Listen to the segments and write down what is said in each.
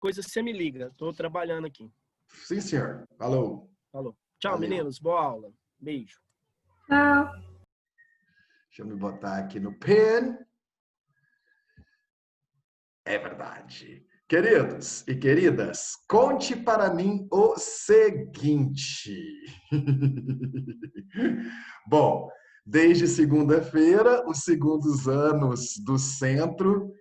coisa você me liga. Estou trabalhando aqui. Sim, senhor. Falou. Falou. Tchau, Valeu. meninos. Boa aula. Beijo. Tchau. Deixa eu me botar aqui no pen. É verdade. Queridos e queridas, conte para mim o seguinte. Bom, desde segunda-feira, os segundos anos do centro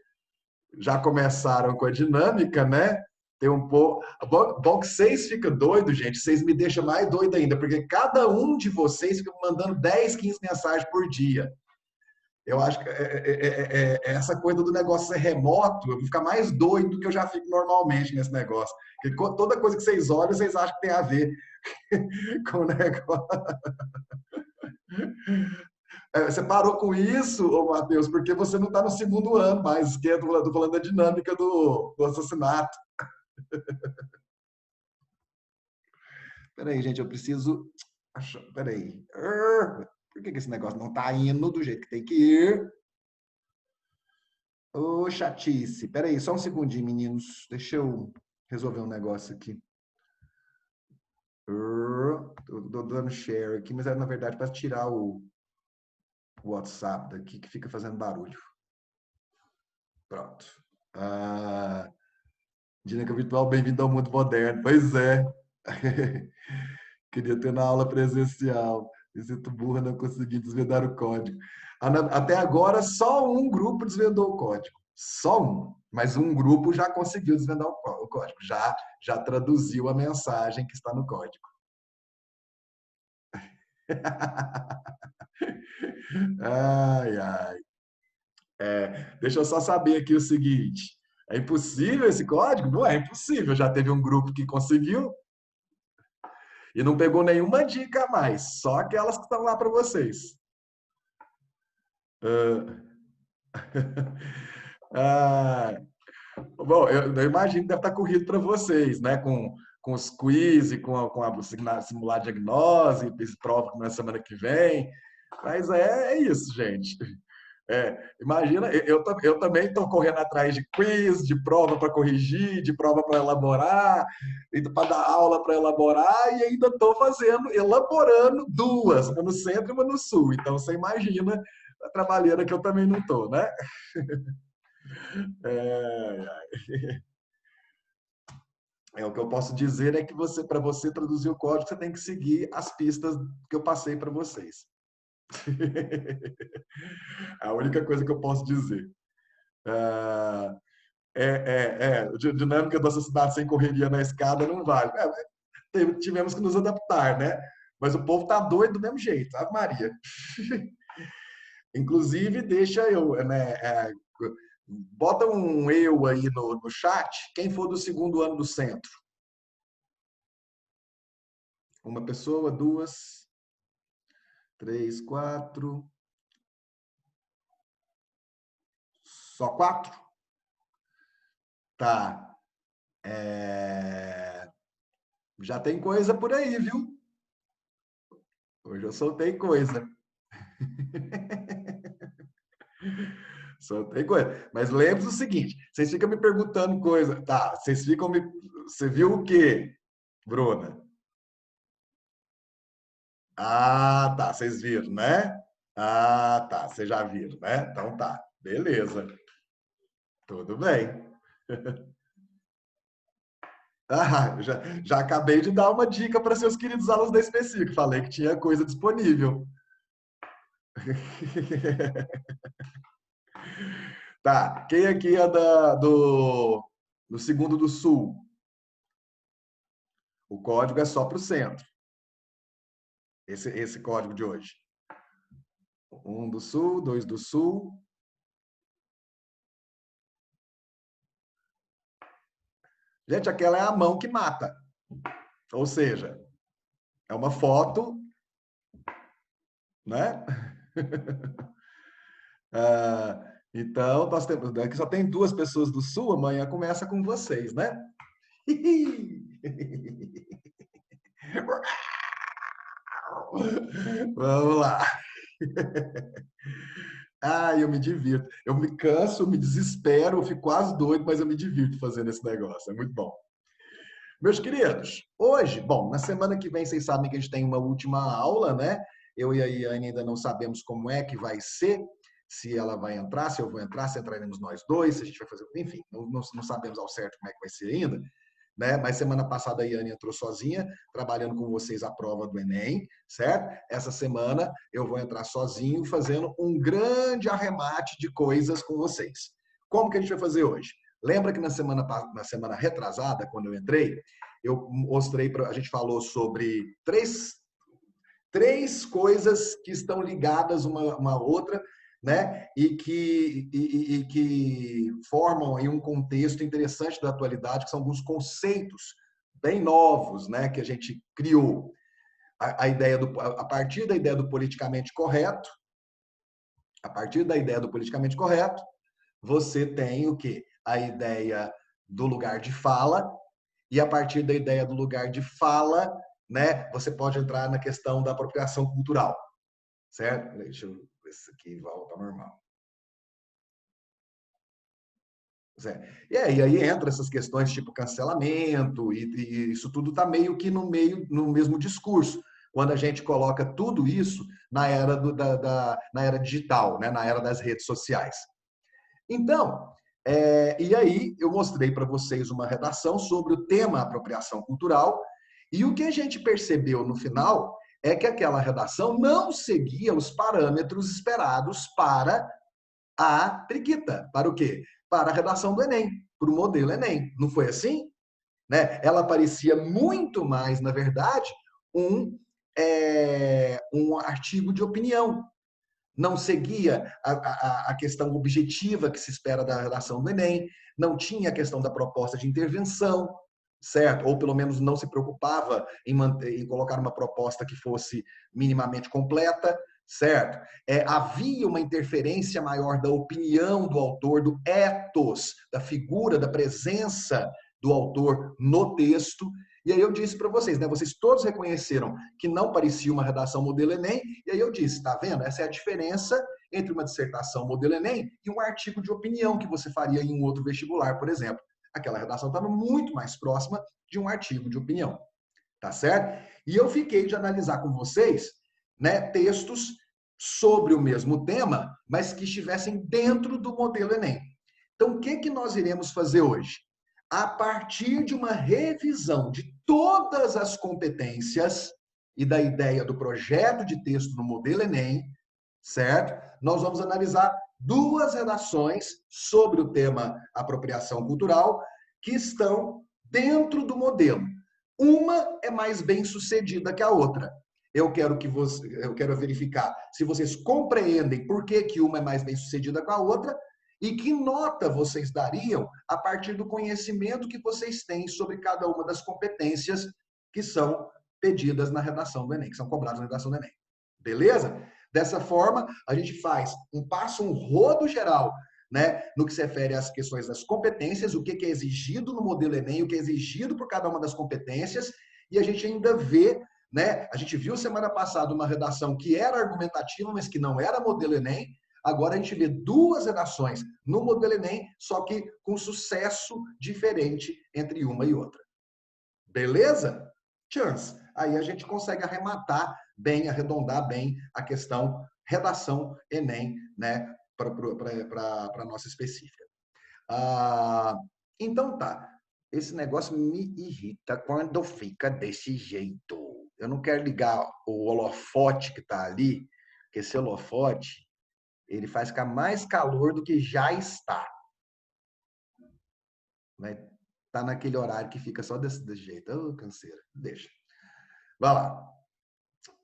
já começaram com a dinâmica, né? Tem um pouco. Bom que vocês ficam doidos, gente. Vocês me deixam mais doido ainda, porque cada um de vocês fica mandando 10, 15 mensagens por dia. Eu acho que essa coisa do negócio ser remoto, eu vou ficar mais doido do que eu já fico normalmente nesse negócio. Porque toda coisa que vocês olham, vocês acham que tem a ver com o negócio. Você parou com isso, ô Matheus, porque você não está no segundo ano mais, que eu tô falando da dinâmica do assassinato. Peraí, gente, eu preciso... Peraí. Por que esse negócio não está indo do jeito que tem que ir? Ô, chatice. Peraí, só um segundinho, meninos. Deixa eu resolver um negócio aqui. Tô dando share aqui, mas é, na verdade, para tirar o WhatsApp daqui, que fica fazendo barulho. Pronto. Dinâmica virtual, bem-vindo ao mundo moderno. Pois é. Queria ter na aula presencial. Me sinto burra, não consegui desvendar o código. Até agora, só um grupo desvendou o código. Só um. Mas um grupo já conseguiu desvendar o código. Já traduziu a mensagem que está no código. Ai, ai. Deixa eu só saber aqui o seguinte. É impossível esse código? Não é impossível. Já teve um grupo que conseguiu e não pegou nenhuma dica a mais. Só aquelas que estão lá para vocês. Bom, eu imagino que deve estar corrido para vocês, né? Com os quiz e com a simular diagnose, prova na semana que vem. Mas é isso, gente. Imagina, eu também estou correndo atrás de quiz, de prova para corrigir, de prova para elaborar, para dar aula para elaborar, e ainda estou elaborando duas, uma no centro e uma no sul. Então, você imagina a trabalheira que eu também não estou, né? O que eu posso dizer é que para você traduzir o código, você tem que seguir as pistas que eu passei para vocês. A única coisa que eu posso dizer. Dinâmica do assassinato sem correria na escada não vale. Tivemos que nos adaptar, né? Mas o povo tá doido do mesmo jeito, Ave Maria. Inclusive, deixa eu, né? Bota um eu aí no chat, quem for do segundo ano do centro. Uma pessoa, duas, três, quatro. Só quatro? Tá. Já tem coisa por aí, viu? Hoje eu soltei coisa. Soltei coisa. Mas lembre-se o seguinte, vocês ficam me perguntando coisa. Tá, vocês ficam me... Você viu o quê, Bruna? Ah, tá, vocês viram, né? Ah, tá, vocês já viram, né? Então tá, beleza. Tudo bem. Já acabei de dar uma dica para seus queridos alunos da Específico. Falei que tinha coisa disponível. Tá, quem aqui é do segundo do Sul? O código é só para o centro. Esse código de hoje. Um do Sul, dois do Sul. Gente, aquela é a mão que mata. Ou seja, é uma foto, né? Então, nós temos, aqui só tem duas pessoas do Sul, amanhã começa com vocês, né? Vamos lá. Ah, eu me divirto. Eu me canso, me desespero, eu fico quase doido, mas eu me divirto fazendo esse negócio. É muito bom. Meus queridos, hoje, bom, na semana que vem vocês sabem que a gente tem uma última aula, né? Eu e a Iane ainda não sabemos como é que vai ser, se ela vai entrar, se eu vou entrar, se entraremos nós dois, se a gente vai fazer, enfim, não sabemos ao certo como é que vai ser ainda, né? Mas semana passada a Iane entrou sozinha, trabalhando com vocês a prova do Enem, certo? Essa semana eu vou entrar sozinho, fazendo um grande arremate de coisas com vocês. Como que a gente vai fazer hoje? Lembra que na semana retrasada, quando eu entrei, eu mostrei para a gente falou sobre três coisas que estão ligadas uma à outra, né? E que formam aí um contexto interessante da atualidade, que são alguns conceitos bem novos, né? Que a gente criou. A partir da ideia do politicamente correto, a partir da ideia do politicamente correto, você tem o quê? A ideia do lugar de fala, e a partir da ideia do lugar de fala, né, você pode entrar na questão da apropriação cultural, certo? Deixa eu ver se aqui volta ao normal. Certo. E aí entra essas questões tipo cancelamento, e isso tudo está meio que no mesmo discurso, quando a gente coloca tudo isso na era, na era digital, né, na era das redes sociais. Então, e aí eu mostrei para vocês uma redação sobre o tema apropriação cultural, e o que a gente percebeu no final é que aquela redação não seguia os parâmetros esperados para a Priquita. Para o quê? Para a redação do Enem, para o modelo Enem. Não foi assim? Né? Ela parecia muito mais, na verdade, um artigo de opinião, não seguia a questão objetiva que se espera da redação do Enem, não tinha a questão da proposta de intervenção, certo? Ou pelo menos não se preocupava em colocar uma proposta que fosse minimamente completa, certo? Havia uma interferência maior da opinião do autor, do ethos, da figura, da presença do autor no texto. E aí eu disse para vocês, né? Vocês todos reconheceram que não parecia uma redação modelo Enem, e aí eu disse, tá vendo? Essa é a diferença entre uma dissertação modelo Enem e um artigo de opinião que você faria em um outro vestibular, por exemplo. Aquela redação estava muito mais próxima de um artigo de opinião, tá certo? E eu fiquei de analisar com vocês, né, textos sobre o mesmo tema, mas que estivessem dentro do modelo Enem. Então, o que que nós iremos fazer hoje? A partir de uma revisão de todas as competências e da ideia do projeto de texto no modelo Enem, certo? Nós vamos analisar duas redações sobre o tema apropriação cultural que estão dentro do modelo. Uma é mais bem sucedida que a outra. Eu quero verificar se vocês compreendem por que, que uma é mais bem sucedida que a outra e que nota vocês dariam a partir do conhecimento que vocês têm sobre cada uma das competências que são pedidas na redação do Enem, que são cobradas na redação do Enem. Beleza? Dessa forma, a gente faz um rodo geral, né, no que se refere às questões das competências, o que é exigido no modelo Enem, o que é exigido por cada uma das competências, e a gente ainda vê, né, a gente viu semana passada uma redação que era argumentativa, mas que não era modelo Enem. Agora a gente vê duas redações no modelo Enem, só que com sucesso diferente entre uma e outra. Beleza? Chance. Aí a gente consegue arrematar bem, arredondar bem a questão redação Enem, né, para a nossa específica. Então tá. Esse negócio me irrita quando fica desse jeito. Eu não quero ligar o holofote que está ali, porque esse holofote ele faz ficar mais calor do que já está. Vai tá naquele horário que fica só desse jeito. Ô, canseira. Deixa. Vai lá.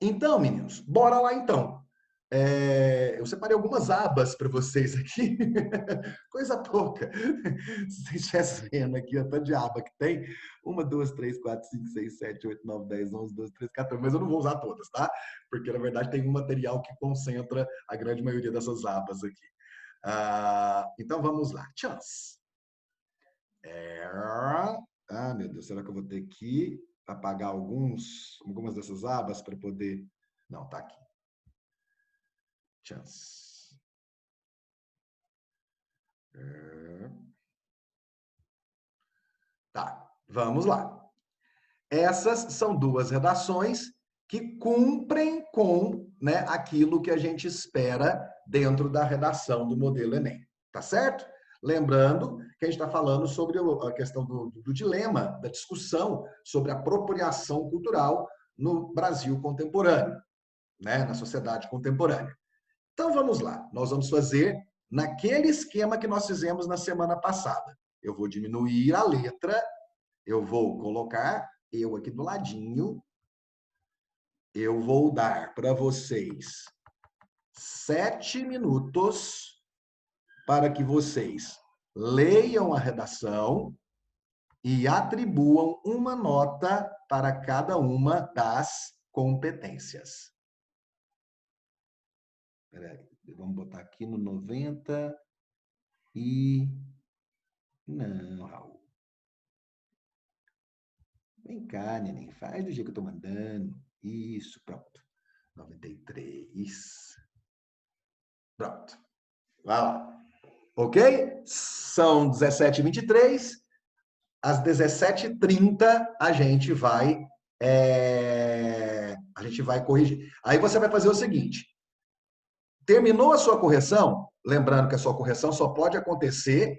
Então, meninos, bora lá então. Eu separei algumas abas para vocês aqui. Coisa pouca. Se vocês estivessem vendo aqui, o tanto de aba que tem. 1, 2, 3, 4, 5, 6, 7, 8, 9, 10, 11, 12, 13, 14. Mas eu não vou usar todas, tá? Porque, na verdade, tem um material que concentra a grande maioria dessas abas aqui. Então, vamos lá. Chance. Meu Deus, será que eu vou ter que apagar algumas dessas abas para poder... Não, tá aqui. Chance. Tá, vamos lá. Essas são duas redações que cumprem com, né, aquilo que a gente espera dentro da redação do modelo Enem. Tá certo? Lembrando que a gente está falando sobre a questão do dilema, da discussão sobre a apropriação cultural no Brasil contemporâneo, né, na sociedade contemporânea. Então vamos lá, nós vamos fazer naquele esquema que nós fizemos na semana passada. Eu vou diminuir a letra, eu vou colocar eu aqui do ladinho, eu vou dar para vocês 7 minutos para que vocês leiam a redação e atribuam uma nota para cada uma das competências. Peraí, vamos botar aqui no 90 e... Não, Raul. Vem cá, neném, faz do jeito que eu estou mandando. Isso, pronto. 93. Pronto. Vai lá. Ok? São 17h23. Às 17h30 a gente vai corrigir. Aí você vai fazer o seguinte. Terminou a sua correção? Lembrando que a sua correção só pode acontecer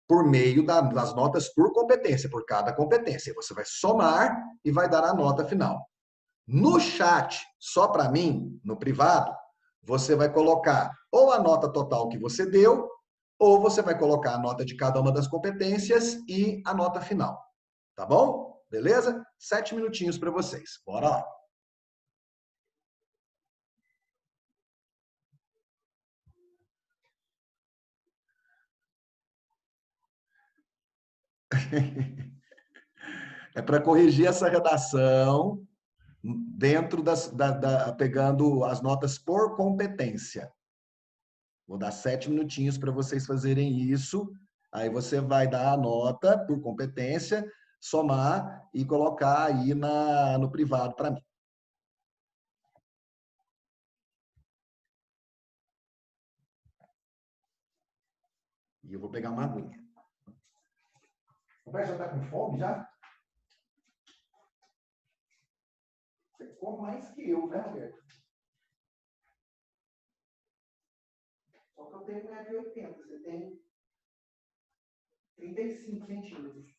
por meio das notas por competência, por cada competência. Você vai somar e vai dar a nota final. No chat, só para mim, no privado, você vai colocar ou a nota total que você deu, ou você vai colocar a nota de cada uma das competências e a nota final. Tá bom? Beleza? 7 minutinhos para vocês. Bora lá. É para corrigir essa redação dentro pegando as notas por competência. Vou dar 7 minutinhos para vocês fazerem isso. Aí você vai dar a nota por competência, somar e colocar aí no privado para mim. E eu vou pegar uma aguinha. O pai já está com fome já? Você come mais que eu, né, Roberto? Só que eu tenho 1,80 m, você tem 35 centímetros.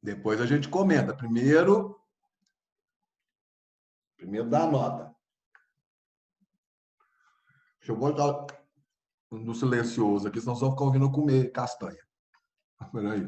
Depois a gente comenta. Primeiro dá a nota. Deixa eu botar no silencioso aqui, senão só ficar ouvindo eu comer castanha. Peraí.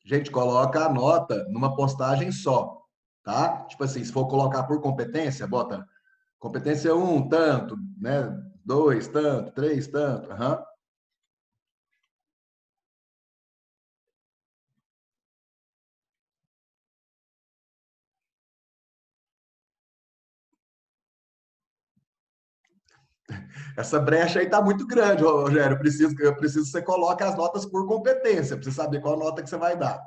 Gente, coloca a nota numa postagem só, tá? Tipo assim, se for colocar por competência, bota competência um tanto, né? 2, tanto, 3, tanto. Aham. Essa brecha aí tá muito grande, Rogério. Eu preciso que você coloque as notas por competência, para você saber qual nota que você vai dar.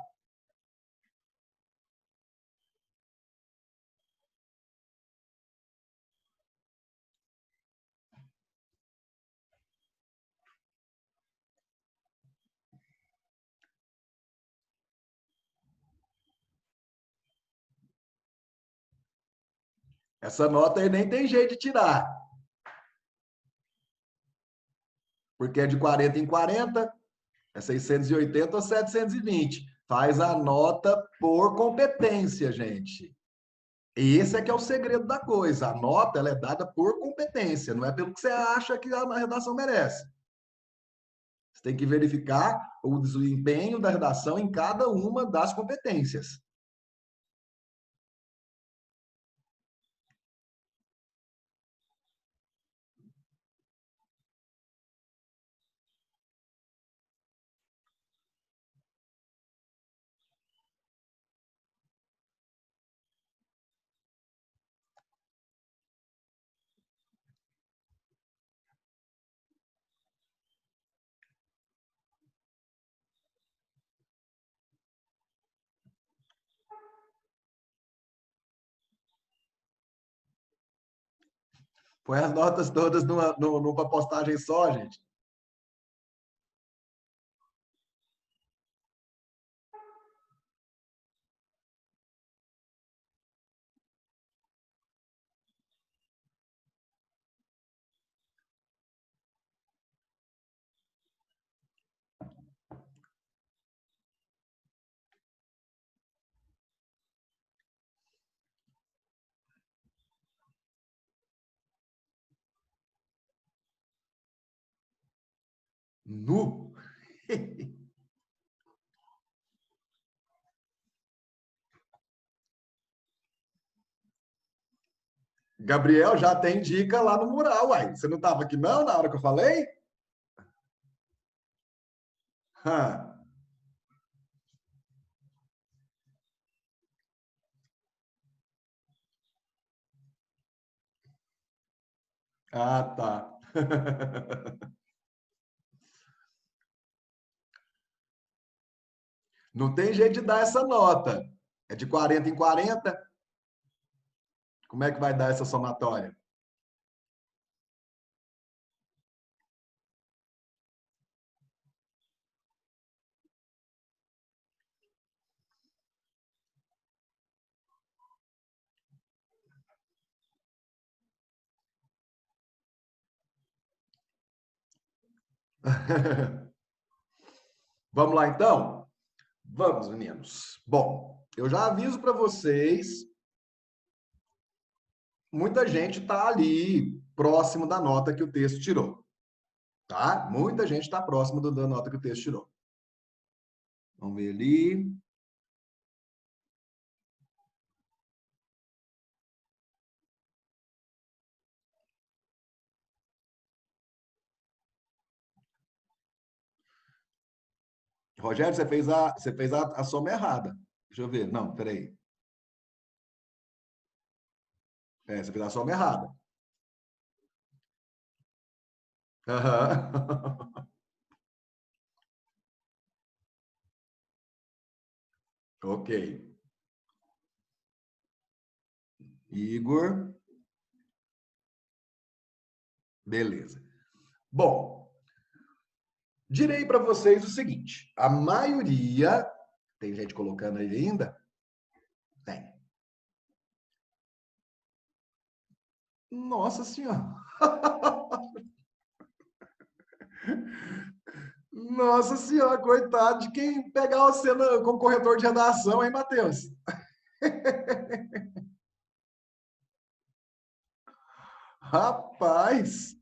Essa nota aí nem tem jeito de tirar, porque é de 40 em 40, é 680 ou 720. Faz a nota por competência, gente. Esse é que é o segredo da coisa. A nota ela é dada por competência, não é pelo que você acha que a redação merece. Você tem que verificar o desempenho da redação em cada uma das competências. Põe as notas todas numa postagem só, gente. Nu. Gabriel já tem dica lá no mural, uai. Você não estava aqui não na hora que eu falei? Hã. Ah, tá. Não tem jeito de dar essa nota. É de 40 em 40. Como é que vai dar essa somatória? Vamos lá, então? Vamos, meninos. Bom, eu já aviso para vocês, muita gente está ali próximo da nota que o texto tirou, tá? Muita gente está próximo da nota que o texto tirou. Vamos ver ali. Rogério, você fez a soma errada. Deixa eu ver. Não, peraí. Você fez a soma errada. Aham. Ok. Igor. Beleza. Bom, direi para vocês o seguinte: a maioria. Tem gente colocando aí ainda? Tem. Nossa Senhora. Nossa Senhora, coitado de quem pegar você como corretor de redação, hein, Matheus? Rapaz.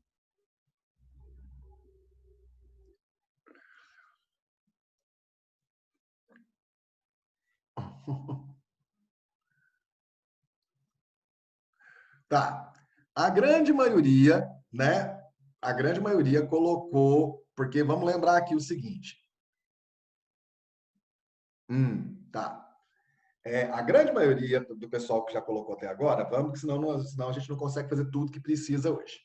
Tá. A grande maioria, né? A grande maioria colocou, porque vamos lembrar aqui o seguinte. Tá. A grande maioria do pessoal que já colocou até agora, vamos, porque senão a gente não consegue fazer tudo que precisa hoje.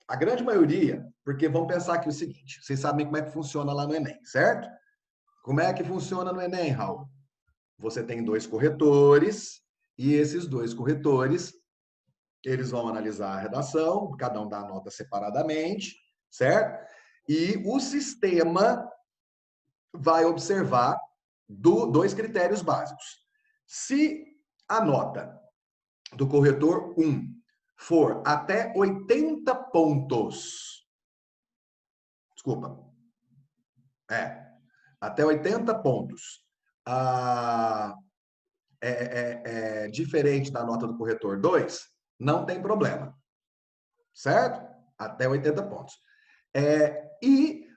A grande maioria, porque vamos pensar aqui o seguinte: vocês sabem como é que funciona lá no Enem, certo? Como é que funciona no Enem, Raul? Você tem dois corretores, e esses dois corretores, eles vão analisar a redação, cada um dá a nota separadamente, certo? E o sistema vai observar dois critérios básicos. Se a nota do corretor 1 for até 80 pontos, desculpa, até 80 pontos, diferente da nota do corretor 2, não tem problema, certo? Até 80 pontos. E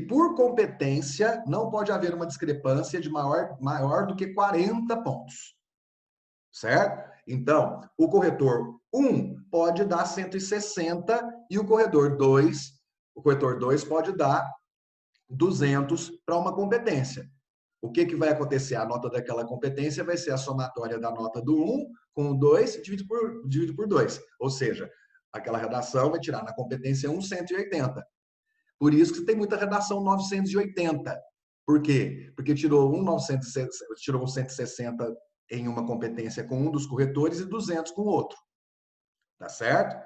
por competência, não pode haver uma discrepância de maior do que 40 pontos. Certo? Então, o corretor 1 pode dar 160 e o corretor 2 pode dar 200 para uma competência. O que vai acontecer? A nota daquela competência vai ser a somatória da nota do 1 com o 2 dividido por 2. Ou seja, aquela redação vai tirar na competência 1, 180. Por isso que tem muita redação 980. Por quê? Porque tirou um 160 em uma competência com um dos corretores e 200 com o outro. Tá certo?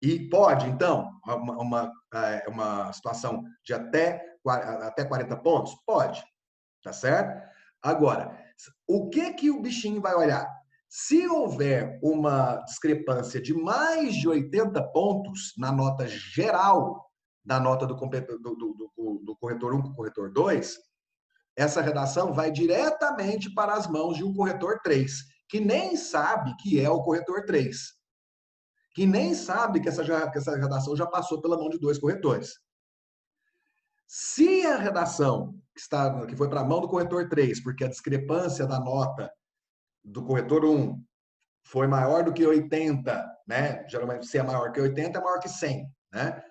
E pode, então, uma situação de até 40 pontos? Pode. Tá certo? Agora, o que o bichinho vai olhar? Se houver uma discrepância de mais de 80 pontos na nota geral da nota do corretor 1 com o corretor 2, essa redação vai diretamente para as mãos de um corretor 3, que nem sabe que é o corretor 3, que nem sabe que essa redação já passou pela mão de 2 corretores. Se a redação que foi para a mão do corretor 3, porque a discrepância da nota do corretor 1 foi maior do que 80, né? Geralmente, se é maior que 80, é maior que 100, né?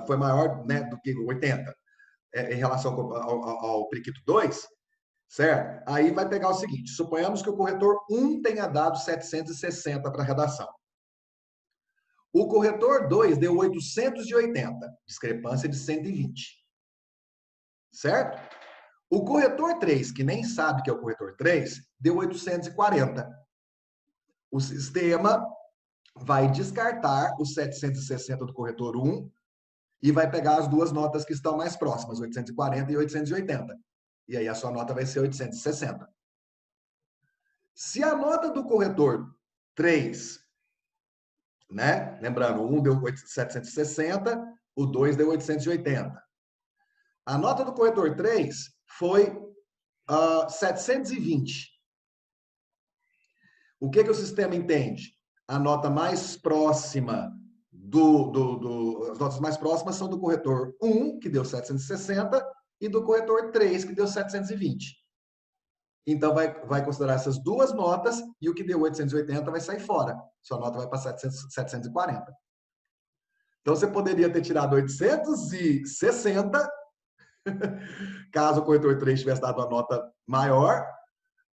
Foi maior, né, do que 80 em relação ao periquito 2, certo? Aí vai pegar o seguinte, suponhamos que o corretor 1 tenha dado 760 para a redação. O corretor 2 deu 880, discrepância de 120. Certo? O corretor 3, que nem sabe que é o corretor 3, deu 840. O sistema vai descartar os 760 do corretor 1 e vai pegar as duas notas que estão mais próximas, 840 e 880. E aí a sua nota vai ser 860. Se a nota do corretor 3, né? Lembrando, o 1 deu 760, o 2 deu 880. A nota do corretor 3 foi 720. O que o sistema entende? A nota mais próxima as notas mais próximas são do corretor 1, que deu 760, e do corretor 3, que deu 720. Então, vai considerar essas duas notas e o que deu 880 vai sair fora. Sua nota vai para 740. Então, você poderia ter tirado 860, caso o corretor 3 tivesse dado uma nota maior,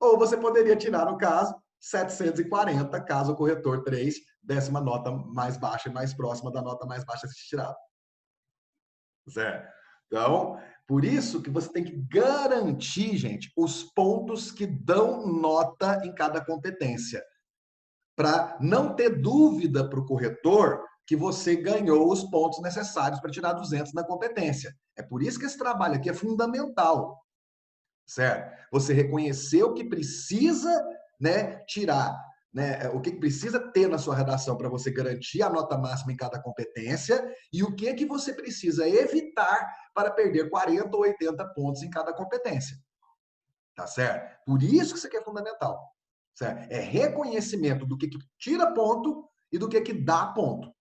ou você poderia tirar, no caso, 740, caso o corretor 3 desse uma nota mais baixa e mais próxima da nota mais baixa a ser tirada. Certo? Então, por isso que você tem que garantir, gente, os pontos que dão nota em cada competência. Para não ter dúvida para o corretor que você ganhou os pontos necessários para tirar 200 na competência. É por isso que esse trabalho aqui é fundamental. Certo? Você reconhecer o que precisa, né, tirar, né, o que precisa ter na sua redação para você garantir a nota máxima em cada competência e o que você precisa evitar para perder 40 ou 80 pontos em cada competência. Tá certo? Por isso que isso aqui é fundamental. Certo? É reconhecimento do que tira ponto e do que dá ponto.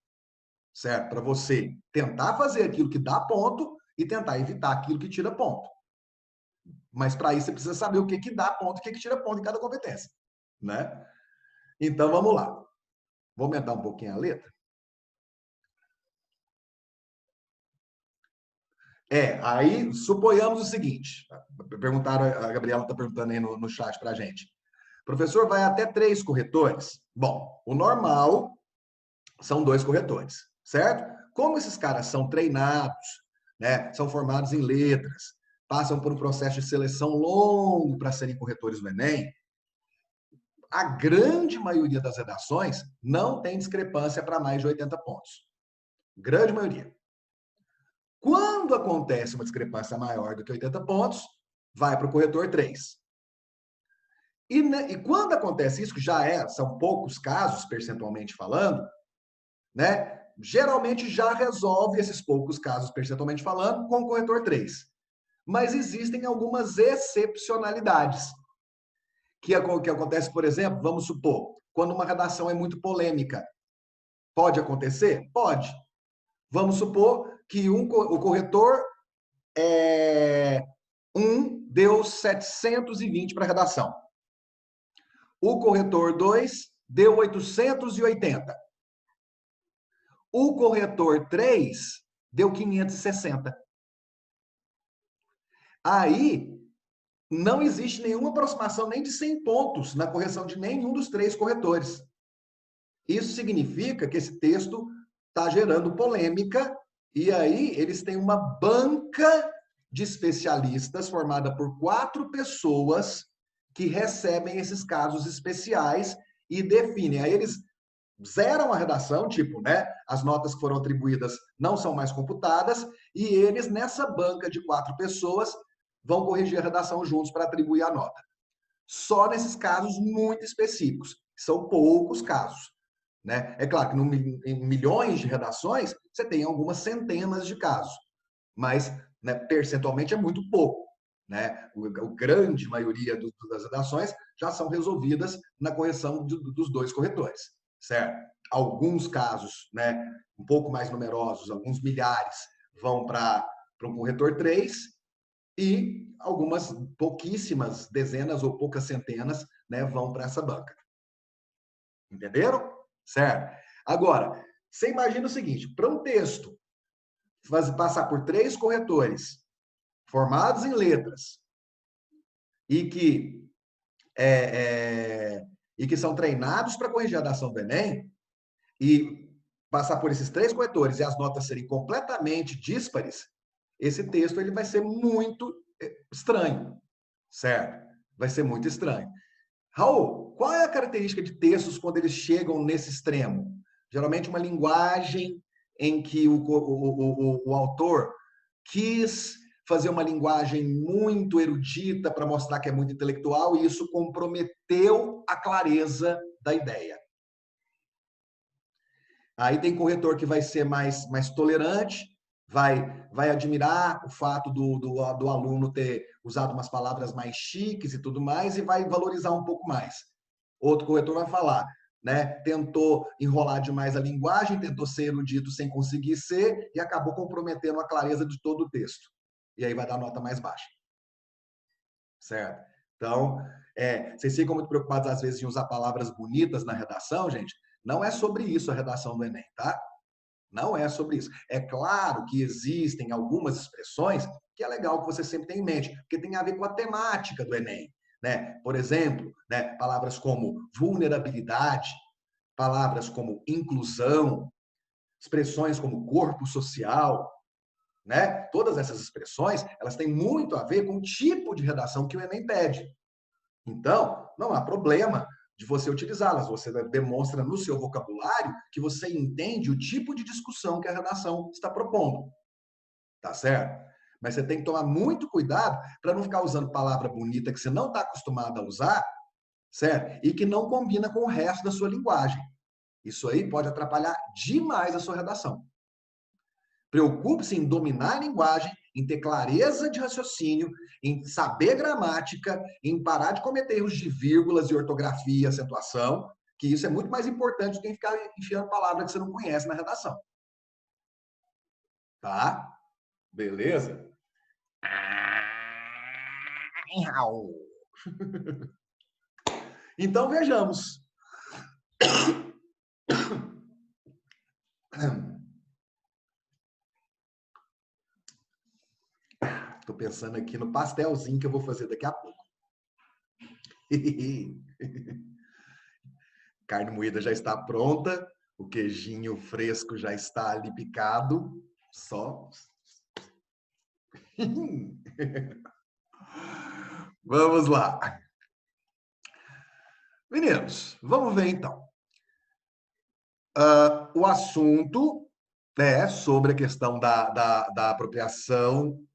Certo? Para você tentar fazer aquilo que dá ponto e tentar evitar aquilo que tira ponto. Mas para isso você precisa saber o que dá ponto e o que tira ponto em cada competência. Né? Então, vamos lá. Vou aumentar um pouquinho a letra. Aí suponhamos o seguinte. A Gabriela está perguntando aí no chat para a gente. Professor, vai até 3 corretores? Bom, o normal são 2 corretores, certo? Como esses caras são treinados, né, são formados em letras, passam por um processo de seleção longo para serem corretores do Enem, a grande maioria das redações não tem discrepância para mais de 80 pontos. Grande maioria. Quando acontece uma discrepância maior do que 80 pontos, vai para o corretor 3. E quando acontece isso, que são poucos casos, percentualmente falando, né? Geralmente já resolve esses poucos casos, percentualmente falando, com o corretor 3. Mas existem algumas excepcionalidades. Que acontece, por exemplo, vamos supor, quando uma redação é muito polêmica. Pode acontecer? Pode. Vamos supor que o corretor 1 deu 720 para a redação. O corretor 2 deu 880. O corretor 3 deu 560. Aí, não existe nenhuma aproximação nem de 100 pontos na correção de nenhum dos 3 corretores. Isso significa que esse texto está gerando polêmica e aí eles têm uma banca de especialistas formada por 4 pessoas que recebem esses casos especiais e definem. Aí eles zeram a redação, tipo, né? As notas que foram atribuídas não são mais computadas, e eles, nessa banca de 4 pessoas, vão corrigir a redação juntos para atribuir a nota. Só nesses casos muito específicos. São poucos casos. Né? É claro que em milhões de redações, você tem algumas centenas de casos, mas né, percentualmente é muito pouco. Né? A grande maioria das redações já são resolvidas na correção dos 2 corretores, certo? Alguns casos, né, um pouco mais numerosos, alguns milhares, vão para um corretor 3 e algumas pouquíssimas dezenas ou poucas centenas, né, vão para essa banca. Entenderam? Certo? Agora, você imagina o seguinte, para um texto passar por 3 corretores formados em letras e que são treinados para corrigir a redação do Enem, e passar por esses 3 corretores e as notas serem completamente díspares, esse texto ele vai ser muito estranho, certo? Vai ser muito estranho. Raul, qual é a característica de textos quando eles chegam nesse extremo? Geralmente uma linguagem em que o autor quis fazer uma linguagem muito erudita para mostrar que é muito intelectual e isso comprometeu a clareza da ideia. Aí tem corretor que vai ser mais tolerante, vai admirar o fato do aluno ter usado umas palavras mais chiques e tudo mais, e vai valorizar um pouco mais. Outro corretor vai falar, né? Tentou enrolar demais a linguagem, tentou ser erudito sem conseguir ser, e acabou comprometendo a clareza de todo o texto. E aí vai dar nota mais baixa. Certo? Então, vocês ficam muito preocupados, às vezes, em usar palavras bonitas na redação, gente. Não é sobre isso a redação do Enem, tá? Não é sobre isso. É claro que existem algumas expressões que é legal que você sempre tenha em mente, porque tem a ver com a temática do Enem. Né? Por exemplo, né, palavras como vulnerabilidade, palavras como inclusão, expressões como corpo social, né? Todas essas expressões, elas têm muito a ver com o tipo de redação que o Enem pede. Então, não há problema de você utilizá-las. Você demonstra no seu vocabulário que você entende o tipo de discussão que a redação está propondo. Tá certo? Mas você tem que tomar muito cuidado para não ficar usando palavra bonita que você não está acostumado a usar, certo? E que não combina com o resto da sua linguagem. Isso aí pode atrapalhar demais a sua redação. Preocupe-se em dominar a linguagem, em ter clareza de raciocínio, em saber gramática, em parar de cometer erros de vírgulas e ortografia e acentuação, que isso é muito mais importante do que ficar enfiando palavra que você não conhece na redação. Tá? Beleza? Então, vejamos. Estou pensando aqui no pastelzinho que eu vou fazer daqui a pouco. Carne moída já está pronta, o queijinho fresco já está ali picado. Só. Vamos lá. Meninos, vamos ver então. O assunto é sobre a questão da apropriação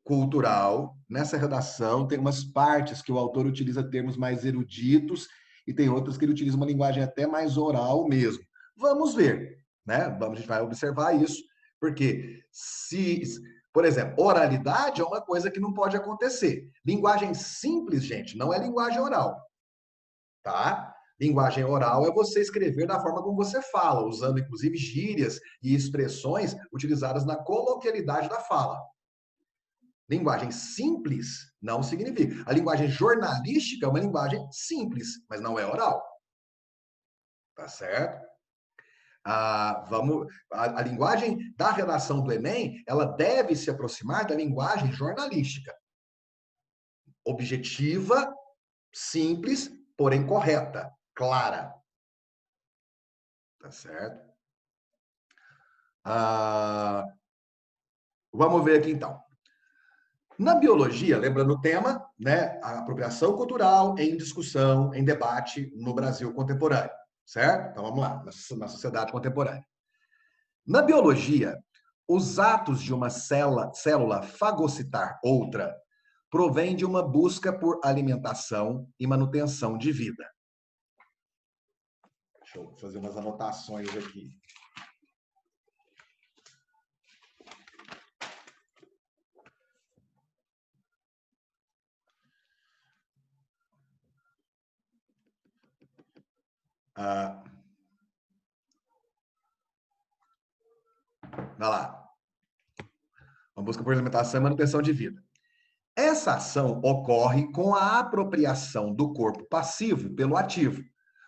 cultural. Nessa redação, tem umas partes que o autor utiliza termos mais eruditos e tem outras que ele utiliza uma linguagem até mais oral mesmo. Vamos ver, né? A gente vai observar isso, porque por exemplo, oralidade é uma coisa que não pode acontecer. Linguagem simples, gente, não é linguagem oral, tá? Linguagem oral é você escrever da forma como você fala, usando inclusive gírias e expressões utilizadas na coloquialidade da fala. Linguagem simples não significa. A linguagem jornalística é uma linguagem simples, mas não é oral. Tá certo? A linguagem da redação do Enem, ela deve se aproximar da linguagem jornalística. Objetiva, simples, porém correta, clara. Tá certo? Vamos ver aqui então. Na biologia, lembrando o tema, né, a apropriação cultural em discussão, em debate no Brasil contemporâneo, certo? Então vamos lá, na sociedade contemporânea. Na biologia, os atos de uma célula fagocitar outra provém de uma busca por alimentação e manutenção de vida. Deixa eu fazer umas anotações aqui. Vai lá. Uma busca por alimentação e manutenção de vida. Essa ação ocorre com a apropriação do corpo passivo pelo ativo,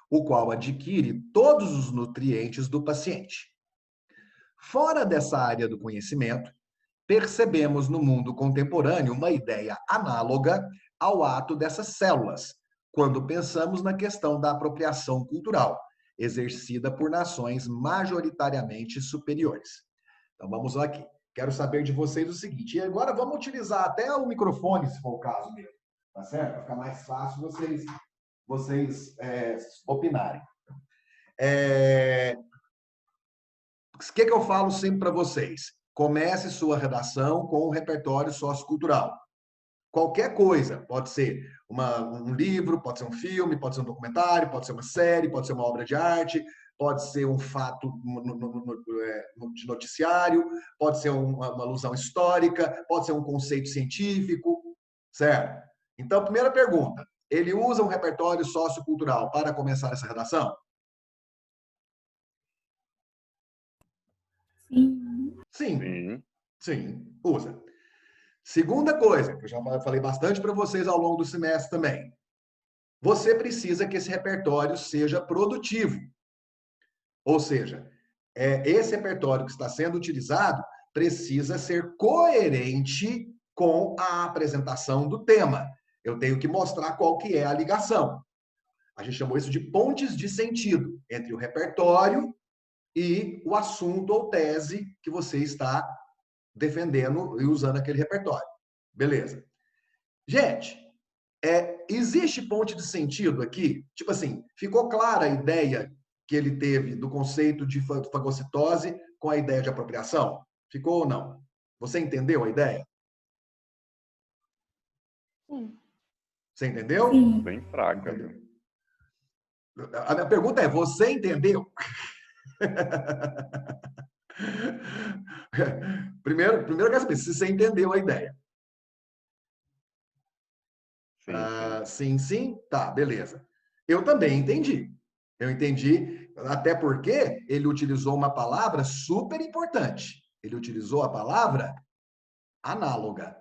o qual adquire todos os nutrientes do paciente. Fora dessa área do conhecimento, percebemos no mundo contemporâneo uma ideia análoga ao ato dessas células, quando pensamos na questão da apropriação cultural, exercida por nações majoritariamente superiores. Então vamos lá aqui. Quero saber de vocês o seguinte, e agora vamos utilizar até o microfone, se for o caso mesmo, tá certo? Para ficar mais fácil vocês opinarem. O que eu falo sempre para vocês? Comece sua redação com um repertório sociocultural. Qualquer coisa, pode ser um livro, pode ser um filme, pode ser um documentário, pode ser uma série, pode ser uma obra de arte, pode ser um fato de noticiário, pode ser uma alusão histórica, pode ser um conceito científico, certo? Então, primeira pergunta, ele usa um repertório sociocultural para começar essa redação? Sim. Sim, usa. Segunda coisa, que eu já falei bastante para vocês ao longo do semestre também. Você precisa que esse repertório seja produtivo. Ou seja, esse repertório que está sendo utilizado precisa ser coerente com a apresentação do tema. Eu tenho que mostrar qual que é a ligação. A gente chamou isso de pontes de sentido entre o repertório e o assunto ou tese que você está defendendo e usando aquele repertório. Beleza. Gente, existe ponte de sentido aqui? Tipo assim, ficou clara a ideia que ele teve do conceito de fagocitose com a ideia de apropriação? Ficou ou não? Você entendeu a ideia? Sim. Você entendeu? Sim. Bem fraca. A minha pergunta é, você entendeu? Primeiro eu quero saber se você entendeu a ideia. Sim. Tá, beleza. Eu também entendi. Eu entendi, até porque ele utilizou uma palavra super importante. Ele utilizou a palavra análoga.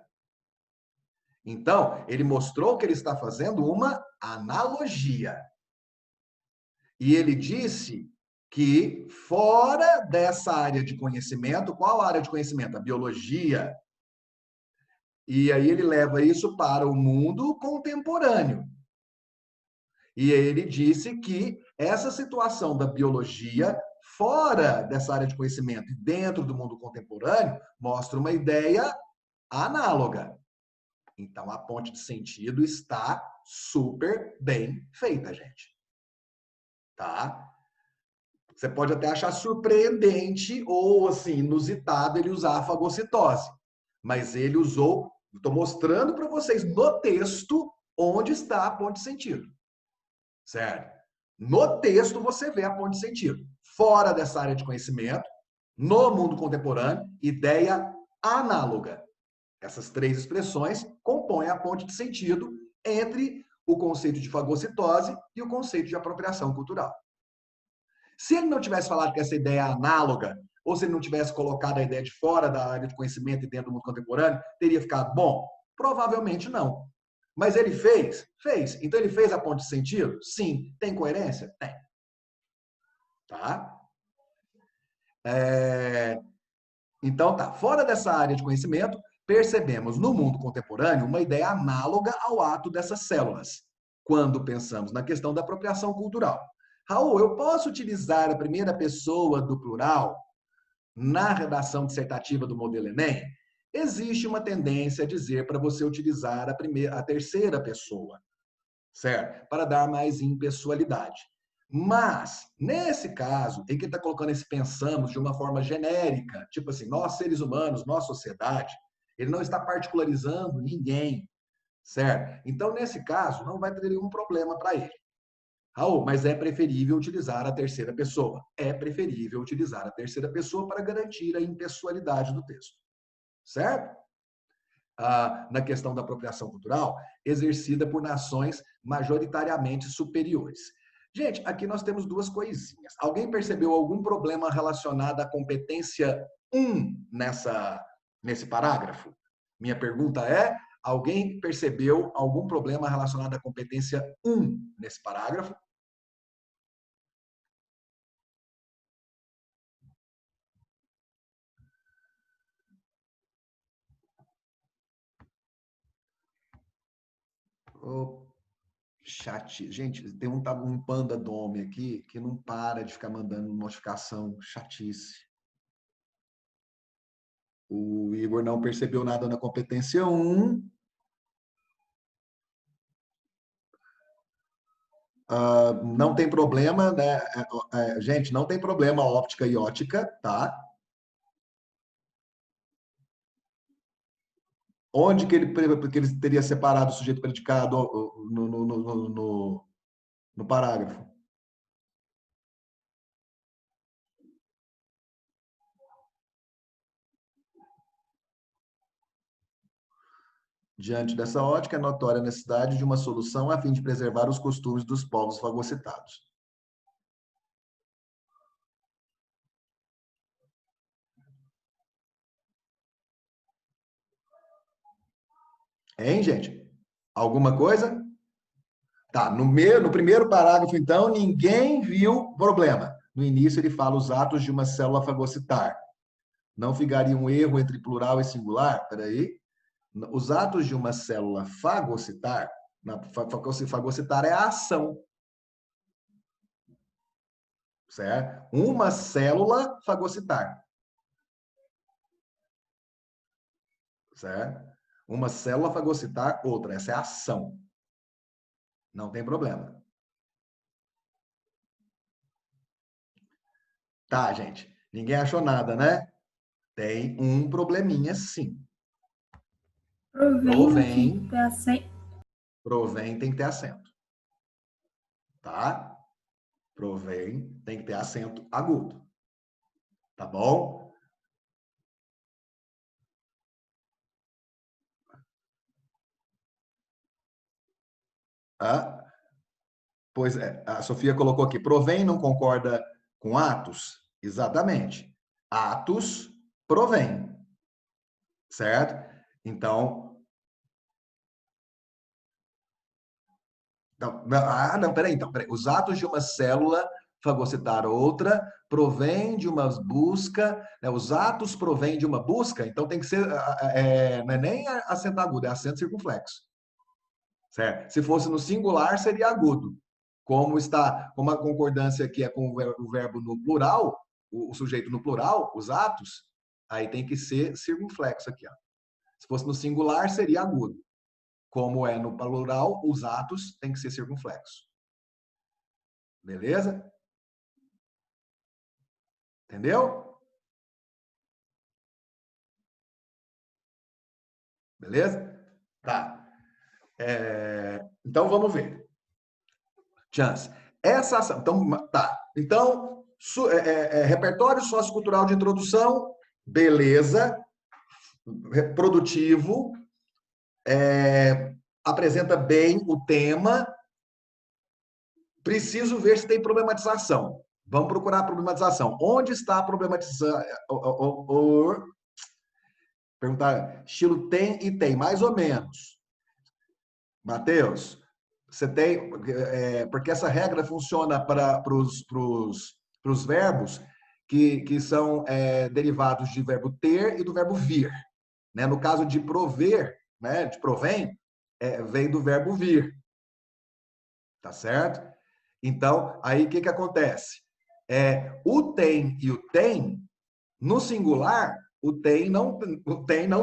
Então, ele mostrou que ele está fazendo uma analogia. E ele disse que fora dessa área de conhecimento, qual área de conhecimento? A biologia. E aí ele leva isso para o mundo contemporâneo. E ele disse que essa situação da biologia, fora dessa área de conhecimento e dentro do mundo contemporâneo, mostra uma ideia análoga. Então, a ponte de sentido está super bem feita, gente. Tá? Você pode até achar surpreendente ou, assim, inusitado ele usar a fagocitose. Mas ele usou, estou mostrando para vocês no texto onde está a ponte de sentido. Certo? No texto você vê a ponte de sentido. Fora dessa área de conhecimento, no mundo contemporâneo, ideia análoga. Essas três expressões compõem a ponte de sentido entre o conceito de fagocitose e o conceito de apropriação cultural. Se ele não tivesse falado que essa ideia é análoga, ou se ele não tivesse colocado a ideia de fora da área de conhecimento e dentro do mundo contemporâneo, teria ficado bom? Provavelmente não. Mas ele fez? Fez. Então ele fez a ponte de sentido? Sim. Tem coerência? Tem. Tá? Então tá. Fora dessa área de conhecimento, percebemos no mundo contemporâneo uma ideia análoga ao ato dessas células, quando pensamos na questão da apropriação cultural. Raul, eu posso utilizar a primeira pessoa do plural na redação dissertativa do modelo Enem? existe uma tendência a dizer para você utilizar a terceira pessoa, certo? Para dar mais impessoalidade. Mas, nesse caso, em que está colocando esse pensamos de uma forma genérica, tipo assim, nós seres humanos, nós sociedade, ele não está particularizando ninguém, certo? Então, nesse caso, não vai ter nenhum problema para ele. Raul, mas é preferível utilizar a terceira pessoa. É preferível utilizar a terceira pessoa para garantir a impessoalidade do texto, certo? Na questão da apropriação cultural, exercida por nações majoritariamente superiores. Gente, aqui nós temos duas coisinhas. Alguém percebeu algum problema relacionado à competência 1 nesse parágrafo? Minha pergunta é, alguém percebeu algum problema relacionado à competência 1 nesse parágrafo? Oh, chat. Gente, tem um panda dome aqui que não para de ficar mandando notificação. Chatice. O Igor não percebeu nada na competência 1. Não tem problema, né? Gente, não tem problema óptica e ótica, tá? Onde que ele teria separado o sujeito predicado no parágrafo? Diante dessa ótica, é notória a necessidade de uma solução a fim de preservar os costumes dos povos fagocitados. Hein, gente? Alguma coisa? Tá, no primeiro parágrafo, então, ninguém viu problema. No início, ele fala os atos de uma célula fagocitar. Não ficaria um erro entre plural e singular? Peraí. Os atos de uma célula fagocitar, fagocitar é a ação. Certo? Uma célula fagocitar. Certo? Uma célula fagocitar outra. Essa é a ação. Não tem problema. Tá, gente. Ninguém achou nada, né? Tem um probleminha, sim. Provém tem que ter acento. Tá? Provém tem que ter acento agudo. Tá bom? Pois é, a Sofia colocou aqui, provém não concorda com atos? Exatamente. Atos provém. Certo? Então, não, peraí, então, peraí. Os atos de uma célula fagocitar outra provém de uma busca, né? Os atos provêm de uma busca, então tem que ser, não é nem acento agudo, é acento circunflexo. Certo? Se fosse no singular, seria agudo. Como a concordância aqui é com o verbo no plural, o sujeito no plural, os atos, aí tem que ser circunflexo aqui, ó. Se fosse no singular, seria agudo. Como é no plural, os atos tem que ser circunflexo. Beleza? Entendeu? Beleza? Tá. Então, vamos ver. Chance. Essa ação. Então, tá. Então, repertório sociocultural de introdução, beleza. Produtivo. Apresenta bem o tema. Preciso ver se tem problematização. Vamos procurar a problematização. Onde está a problematização? Perguntar, estilo tem e tem, mais ou menos. Mateus, você tem... porque essa regra funciona para os verbos que são derivados de verbo ter e do verbo vir. Né? No caso de prover, né, de provém, vem do verbo vir. Tá certo? Então, aí o que acontece? O tem e o tem, no singular, o tem não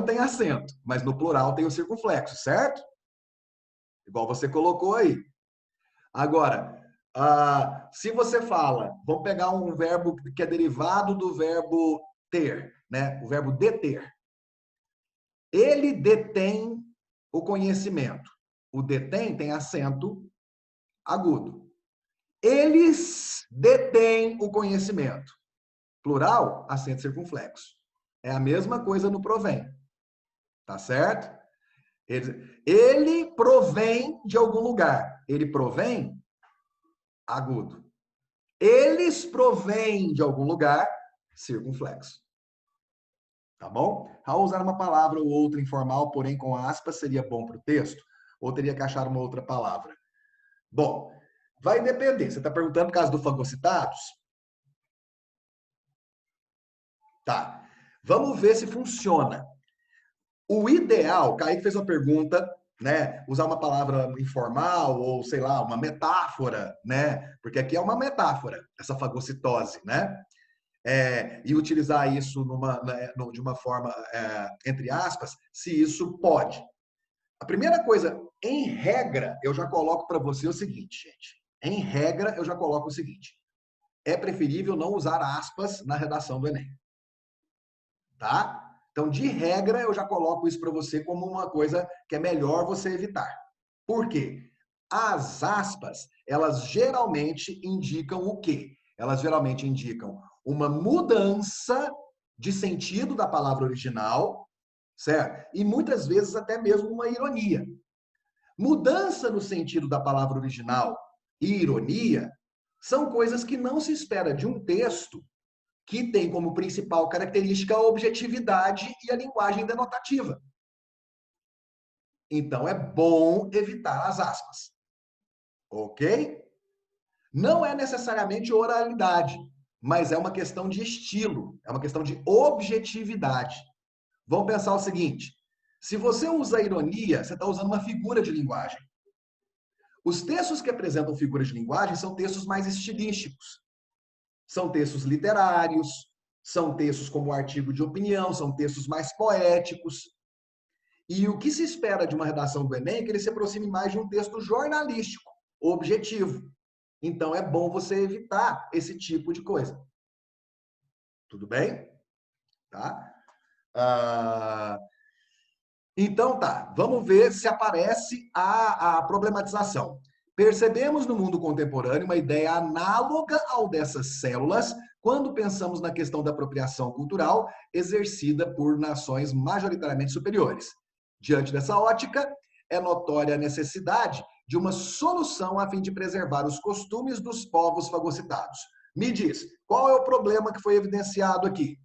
tem acento, mas no plural tem o circunflexo, certo? Igual você colocou aí. Agora, se você fala, vamos pegar um verbo que é derivado do verbo ter, né? O verbo deter. Ele detém o conhecimento. O detém tem acento agudo. Eles detêm o conhecimento. Plural, acento circunflexo. É a mesma coisa no provém. Tá certo? Ele provém de algum lugar. Ele provém agudo. Eles provêm de algum lugar circunflexo. Tá bom? Ao usar uma palavra ou outra informal, porém com aspas, seria bom para o texto? Ou teria que achar uma outra palavra? Bom, vai depender. Você está perguntando por causa do fagocitados? Tá. Vamos ver se funciona. O ideal, Kaique fez uma pergunta, né? Usar uma palavra informal ou, sei lá, uma metáfora, né? Porque aqui é uma metáfora, essa fagocitose, né? E utilizar isso de uma forma, entre aspas, se isso pode. A primeira coisa, em regra, eu já coloco para você o seguinte, gente. Em regra, eu já coloco o seguinte. É preferível não usar aspas na redação do Enem. Tá? Então, de regra, eu já coloco isso para você como uma coisa que é melhor você evitar. Por quê? As aspas, elas geralmente indicam o quê? Elas geralmente indicam uma mudança de sentido da palavra original, certo? E muitas vezes até mesmo uma ironia. Mudança no sentido da palavra original e ironia são coisas que não se espera de um texto que tem como principal característica a objetividade e a linguagem denotativa. Então, é bom evitar as aspas. Ok? Não é necessariamente oralidade, mas é uma questão de estilo, é uma questão de objetividade. Vamos pensar o seguinte: se você usa ironia, você está usando uma figura de linguagem. Os textos que apresentam figuras de linguagem são textos mais estilísticos. São textos literários, são textos como artigo de opinião, são textos mais poéticos. E o que se espera de uma redação do Enem é que ele se aproxime mais de um texto jornalístico, objetivo. Então, é bom você evitar esse tipo de coisa. Tudo bem? Tá? Então, tá. Vamos ver se aparece a problematização. Percebemos no mundo contemporâneo uma ideia análoga ao dessas células quando pensamos na questão da apropriação cultural exercida por nações majoritariamente superiores. Diante dessa ótica, é notória a necessidade de uma solução a fim de preservar os costumes dos povos fagocitados. Me diz, qual é o problema que foi evidenciado aqui?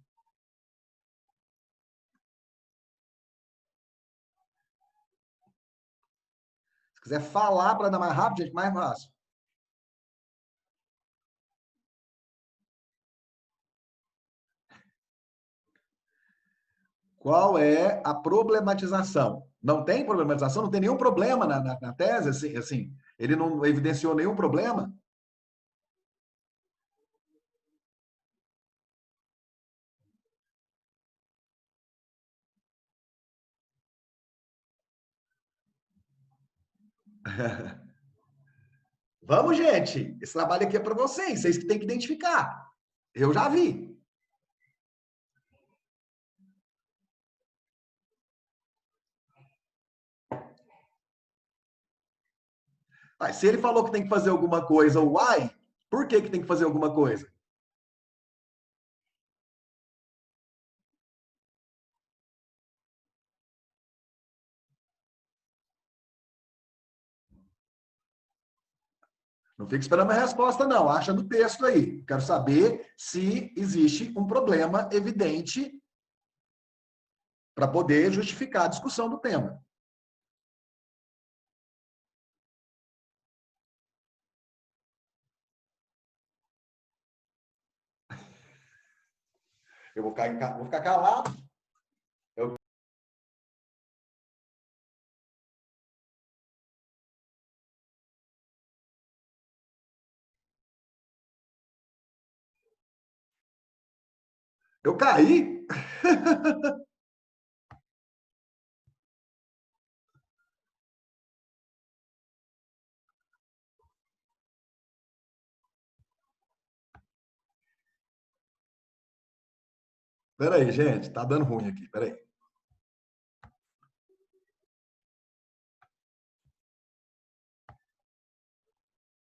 Se quiser falar para dar mais rápido, gente, mais fácil. Qual é a problematização? Não tem problematização? Não tem nenhum problema na tese? Assim, ele não evidenciou nenhum problema? Vamos, gente. Esse trabalho aqui é para vocês. Vocês que têm que identificar. Eu já vi. Mas se ele falou que tem que fazer alguma coisa, why? Por que tem que fazer alguma coisa? Não fica esperando a resposta, não. Acha no texto aí. Quero saber se existe um problema evidente para poder justificar a discussão do tema. Eu vou ficar calado. Eu caí? Espera aí, gente. Tá dando ruim aqui. Espera aí.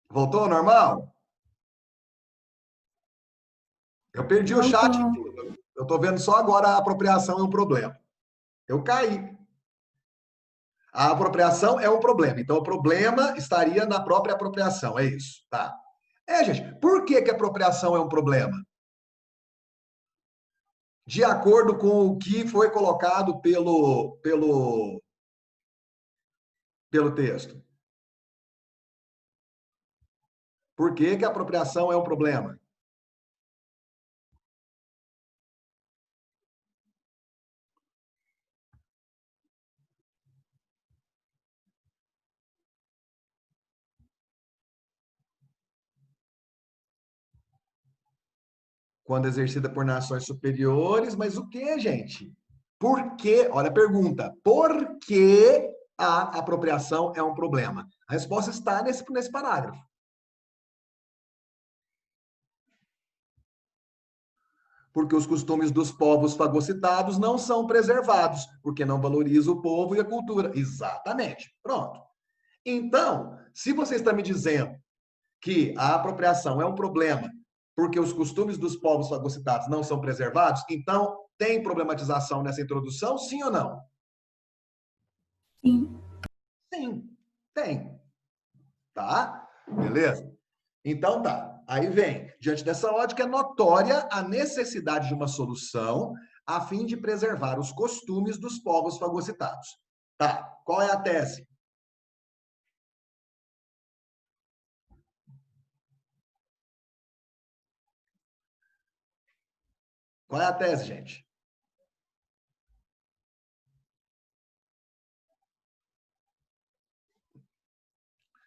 Voltou ao normal? Eu perdi o chat inteiro. Eu estou vendo só agora a apropriação é um problema. Eu caí. A apropriação é um problema. Então, o problema estaria na própria apropriação. É isso. Tá. Gente. Por que a apropriação é um problema? De acordo com o que foi colocado pelo texto. Por que a apropriação é um problema? Quando exercida por nações superiores, mas o que, gente? Por que? Olha a pergunta. Por que a apropriação é um problema? A resposta está nesse parágrafo. Porque os costumes dos povos fagocitados não são preservados, porque não valoriza o povo e a cultura. Exatamente. Pronto. Então, se você está me dizendo que a apropriação é um problema porque os costumes dos povos fagocitados não são preservados, então tem problematização nessa introdução, sim ou não? Sim. Sim, tem. Tá? Beleza? Então tá. Aí vem, diante dessa ótica, é notória a necessidade de uma solução a fim de preservar os costumes dos povos fagocitados. Tá. Qual é a tese? Qual é a tese, gente?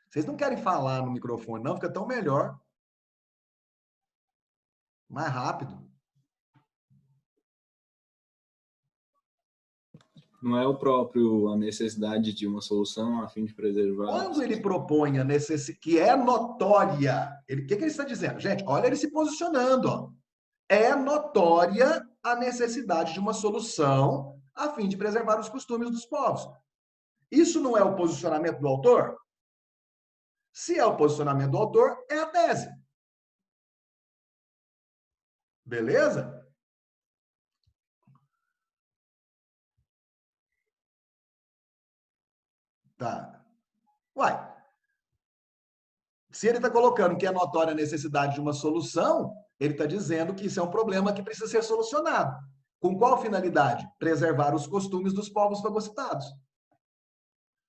Vocês não querem falar no microfone, não? Fica tão melhor. Mais rápido. Não é a necessidade de uma solução a fim de preservar... Quando ele propõe a necessidade, que é notória, o que ele está dizendo? Gente, olha ele se posicionando. Ó. É notória a necessidade de uma solução a fim de preservar os costumes dos povos. Isso não é o posicionamento do autor? Se é o posicionamento do autor, é a tese. Beleza? Tá. Uai. Se ele está colocando que é notória a necessidade de uma solução, ele está dizendo que isso é um problema que precisa ser solucionado. Com qual finalidade? Preservar os costumes dos povos fagocitados.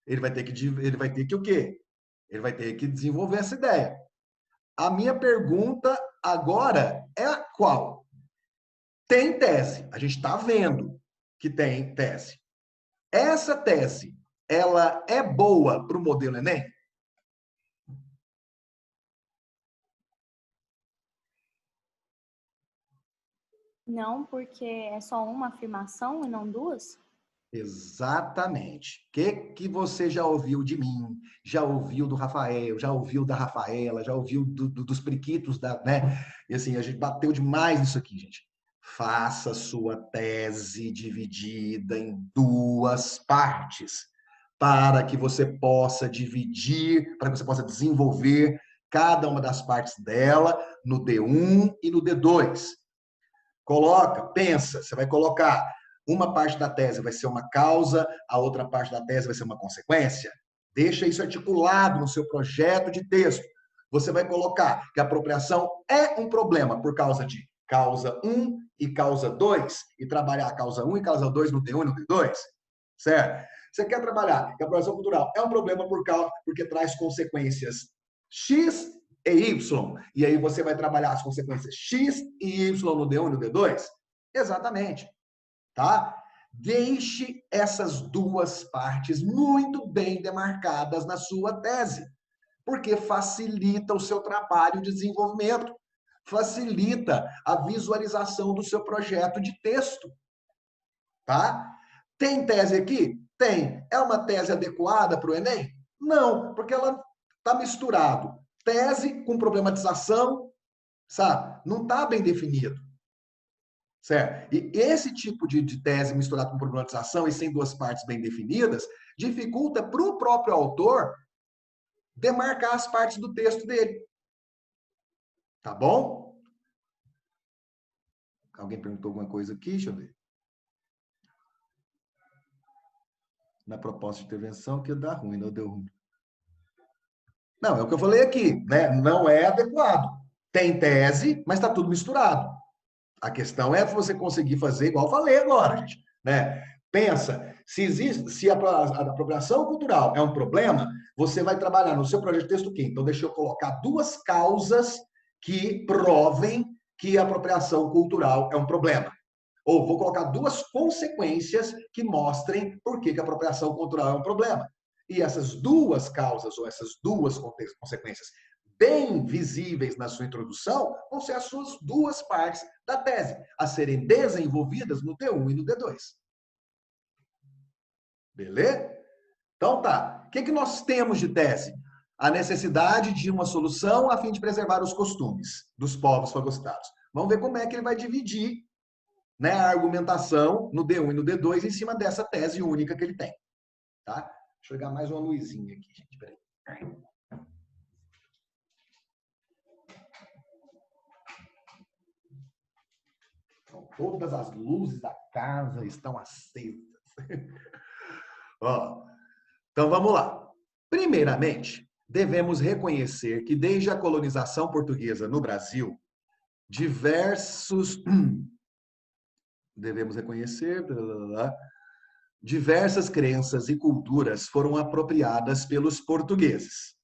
Ele vai ter que o quê? Ele vai ter que desenvolver essa ideia. A minha pergunta agora é a qual? Tem tese. A gente está vendo que tem tese. Essa tese, ela é boa para o modelo Enem? Não, porque é só uma afirmação e não duas? Exatamente. O que você já ouviu de mim? Já ouviu do Rafael, já ouviu da Rafaela, já ouviu dos periquitos, né? E assim, a gente bateu demais nisso aqui, gente. Faça sua tese dividida em duas partes, para que você possa dividir, para que você possa desenvolver cada uma das partes dela no D1 e no D2. Coloca, pensa, você vai colocar uma parte da tese vai ser uma causa, a outra parte da tese vai ser uma consequência. Deixa isso articulado no seu projeto de texto. Você vai colocar que a apropriação é um problema por causa de causa 1 e causa 2, e trabalhar a causa 1 e causa 2 no D1 e no D2, certo? Você quer trabalhar que a apropriação cultural é um problema porque traz consequências X e Y, e aí você vai trabalhar as consequências X e Y no D1 e no D2? Exatamente. Tá? Deixe essas duas partes muito bem demarcadas na sua tese, porque facilita o seu trabalho de desenvolvimento, facilita a visualização do seu projeto de texto. tá? Tem tese aqui? Tem. É uma tese adequada para o Enem? Não, porque ela está misturado. Tese com problematização, sabe? Não está bem definido. Certo? E esse tipo de tese misturada com problematização e sem duas partes bem definidas, dificulta para o próprio autor demarcar as partes do texto dele. Tá bom? Alguém perguntou alguma coisa aqui? Deixa eu ver. Na proposta de intervenção, que ia dar ruim, não deu ruim. Não, é o que eu falei aqui, né? Não é adequado. Tem tese, mas está tudo misturado. A questão é você conseguir fazer igual eu falei agora, gente, né? Pensa, se a apropriação cultural é um problema, você vai trabalhar no seu projeto de texto o quê? Então, deixa eu colocar duas causas que provem que a apropriação cultural é um problema. Ou vou colocar duas consequências que mostrem por que a apropriação cultural é um problema. E essas duas causas, ou essas duas consequências bem visíveis na sua introdução, vão ser as suas duas partes da tese, a serem desenvolvidas no D1 e no D2. Beleza? Então tá. O que nós temos de tese? A necessidade de uma solução a fim de preservar os costumes dos povos fagocitados. Vamos ver como é que ele vai dividir, né, a argumentação no D1 e no D2 em cima dessa tese única que ele tem. Tá? Deixa eu ligar mais uma luzinha aqui, gente. Peraí. Então, todas as luzes da casa estão acesas. Ó, então vamos lá. Primeiramente, devemos reconhecer que desde a colonização portuguesa no Brasil, diversas crenças e culturas foram apropriadas pelos portugueses,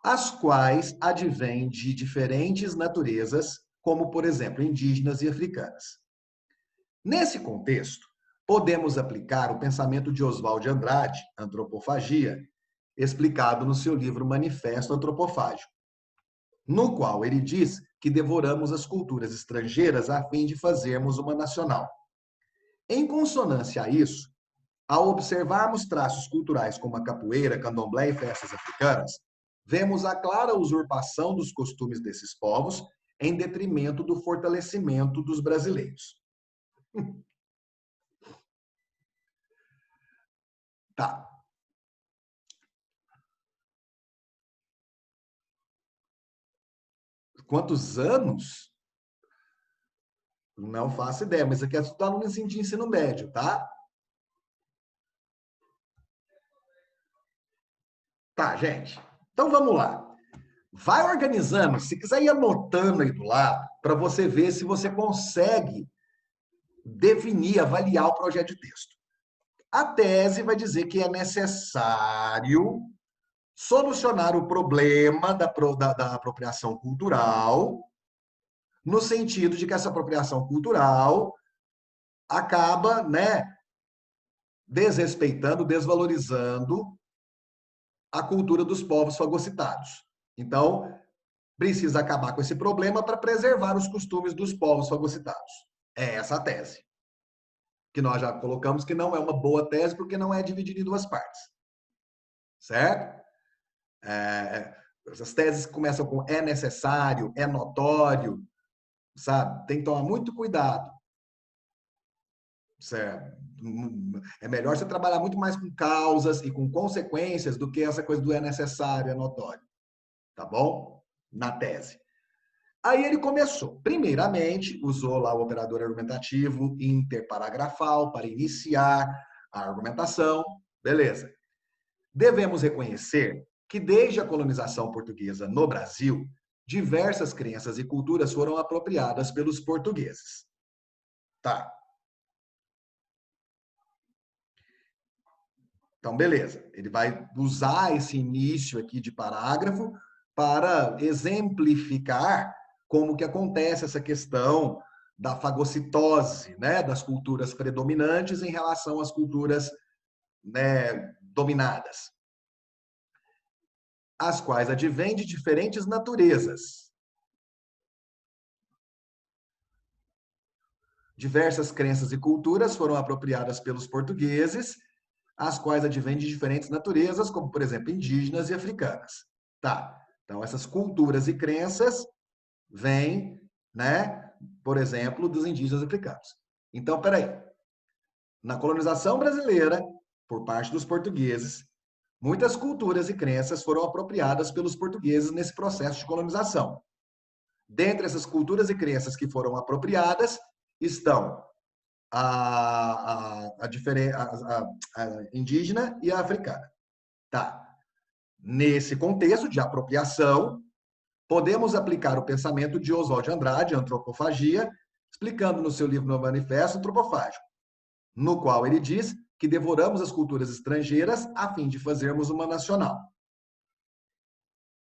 as quais advêm de diferentes naturezas, como, por exemplo, indígenas e africanas. Nesse contexto, podemos aplicar o pensamento de Oswald de Andrade, Antropofagia, explicado no seu livro Manifesto Antropofágico, no qual ele diz que devoramos as culturas estrangeiras a fim de fazermos uma nacional. Em consonância a isso, ao observarmos traços culturais como a capoeira, candomblé e festas africanas, vemos a clara usurpação dos costumes desses povos em detrimento do fortalecimento dos brasileiros. Tá. Quantos anos? Não faço ideia, mas aqui é estudar no ensino médio, tá? Tá, gente. Então vamos lá. Vai organizando, se quiser ir anotando aí do lado, para você ver se você consegue definir, avaliar o projeto de texto. A tese vai dizer que é necessário solucionar o problema da apropriação cultural, no sentido de que essa apropriação cultural acaba, né, desrespeitando, desvalorizando a cultura dos povos fagocitados. Então, precisa acabar com esse problema para preservar os costumes dos povos fagocitados. É essa a tese. Que nós já colocamos que não é uma boa tese, porque não é dividida em duas partes. Certo? Essas teses começam com é necessário, é notório, sabe? Tem que tomar muito cuidado. Certo? É melhor você trabalhar muito mais com causas e com consequências do que essa coisa do é necessário, é notório. Tá bom? Na tese. Aí ele começou. Primeiramente, usou lá o operador argumentativo interparagrafal para iniciar a argumentação. Beleza. Devemos reconhecer que desde a colonização portuguesa no Brasil, diversas crenças e culturas foram apropriadas pelos portugueses. Tá. Então, beleza. Ele vai usar esse início aqui de parágrafo para exemplificar como que acontece essa questão da fagocitose, né, das culturas predominantes em relação às culturas, né, dominadas, as quais advêm de diferentes naturezas. Diversas crenças e culturas foram apropriadas pelos portugueses, as quais advêm de diferentes naturezas, como, por exemplo, indígenas e africanas. Tá. Então, essas culturas e crenças vêm, né, por exemplo, dos indígenas africanos. Então, peraí. Na colonização brasileira, por parte dos portugueses, muitas culturas e crenças foram apropriadas pelos portugueses nesse processo de colonização. Dentre essas culturas e crenças que foram apropriadas estão a indígena e a africana. Tá. Nesse contexto de apropriação, podemos aplicar o pensamento de Oswald de Andrade, Antropofagia, explicando no seu livro No Manifesto Antropofágico, no qual ele diz que devoramos as culturas estrangeiras a fim de fazermos uma nacional.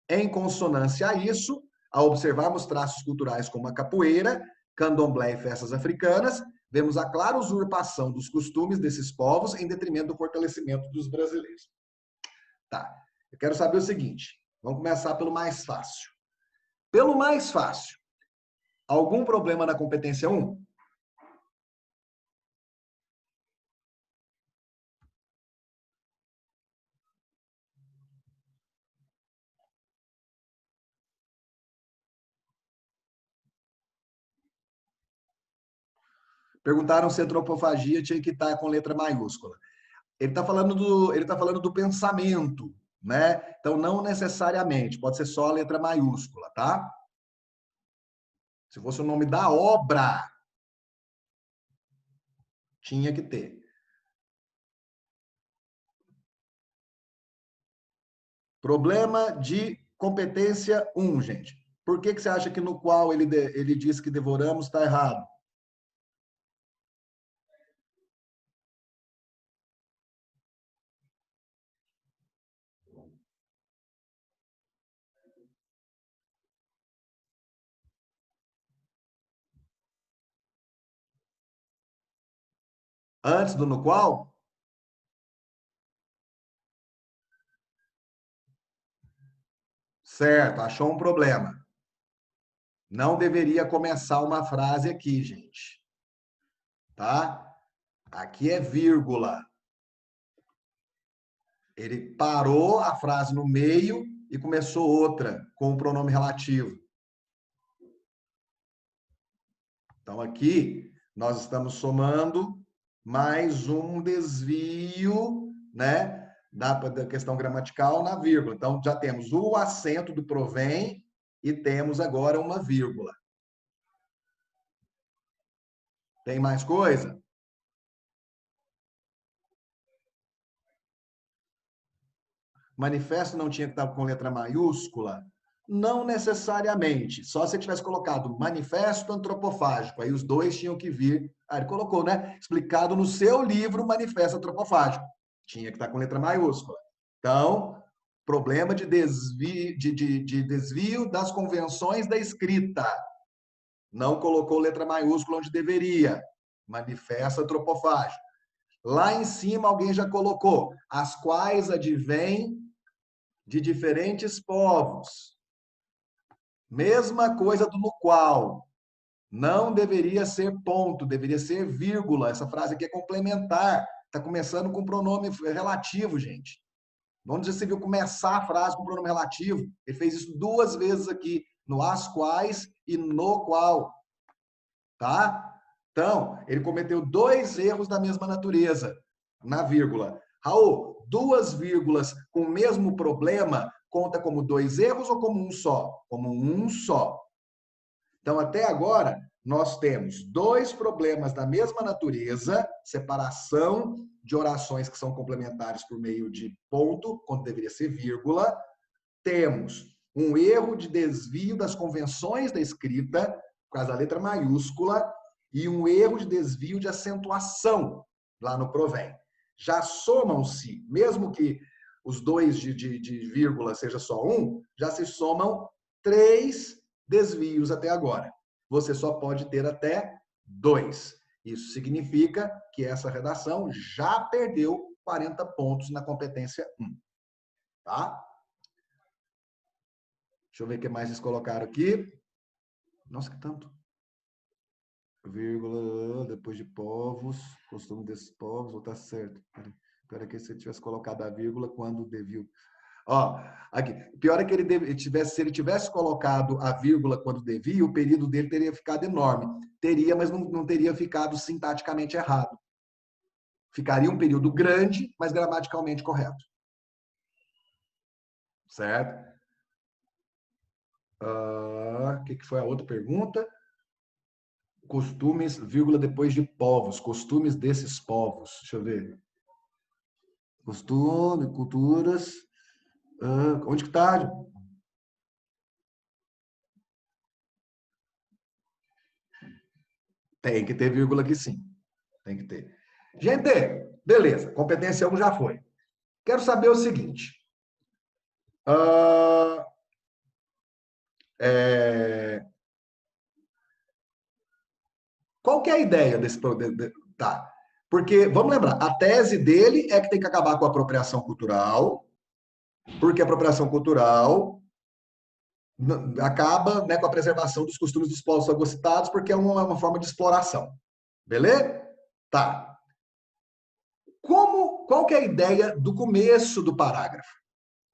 Em consonância a isso, ao observarmos traços culturais como a capoeira, candomblé e festas africanas, vemos a clara usurpação dos costumes desses povos em detrimento do fortalecimento dos brasileiros. Tá. Eu quero saber o seguinte, vamos começar pelo mais fácil. Pelo mais fácil, algum problema na competência 1? Perguntaram se a antropofagia tinha que estar com letra maiúscula. Ele está falando do pensamento, né? Então, não necessariamente, pode ser só a letra maiúscula, tá? Se fosse o nome da obra, tinha que ter. Problema de competência 1, gente. Por que você acha que no qual ele diz que devoramos está errado? Antes do no qual? Certo, achou um problema. Não deveria começar uma frase aqui, gente. Tá? Aqui é vírgula. Ele parou a frase no meio e começou outra com o pronome relativo. Então, aqui, nós estamos somando mais um desvio, né, da questão gramatical na vírgula. Então, já temos o acento do provém e temos agora uma vírgula. Tem mais coisa? Manifesto não tinha que estar com letra maiúscula? Não necessariamente. Só se tivesse colocado manifesto antropofágico. Aí os dois tinham que vir. Aí ele colocou, né? Explicado no seu livro Manifesto Antropofágico. Tinha que estar com letra maiúscula. Então, problema de desvio das convenções da escrita. Não colocou letra maiúscula onde deveria. Manifesto antropofágico. Lá em cima alguém já colocou, as quais advêm de diferentes povos. Mesma coisa do no qual. Não deveria ser ponto, deveria ser vírgula. Essa frase aqui é complementar. Está começando com pronome relativo, gente. Onde você viu começar a frase com pronome relativo? Ele fez isso 2 vezes aqui, no as quais e no qual. Tá? Então, ele cometeu 2 erros da mesma natureza, na vírgula. Raul, 2 vírgulas com o mesmo problema, conta como 2 erros ou como um só? Como um só. Então, até agora, nós temos 2 problemas da mesma natureza, separação de orações que são complementares por meio de ponto, quando deveria ser vírgula. Temos um erro de desvio das convenções da escrita, por causa da letra maiúscula, e um erro de desvio de acentuação lá no provém. Já somam-se, mesmo que os 2 de vírgula seja só um, já se somam 3 desvios até agora. Você só pode ter até 2. Isso significa que essa redação já perdeu 40 pontos na competência 1. Tá? Deixa eu ver o que mais eles colocaram aqui. Nossa, que tanto. vírgula, depois de povos, costume desses povos, vou estar certo. Espera que se ele tivesse colocado a vírgula quando devia. Ó, aqui, pior é que se ele tivesse colocado a vírgula quando devia, o período dele teria ficado enorme. Teria, mas não teria ficado sintaticamente errado. Ficaria um período grande, mas gramaticalmente correto. Certo? O que foi a outra pergunta? Costumes, vírgula, depois de povos. Costumes desses povos. Deixa eu ver. Costume, culturas. Onde que está? Tem que ter vírgula aqui sim. Tem que ter. Gente, beleza. Competência 1 já foi. Quero saber o seguinte. Qual que é a ideia desse... Tá. Porque, vamos lembrar, a tese dele é que tem que acabar com a apropriação cultural, porque a apropriação cultural acaba, né, com a preservação dos costumes dos povos fagocitados, porque é uma forma de exploração. Beleza? Tá. Qual que é a ideia do começo do parágrafo?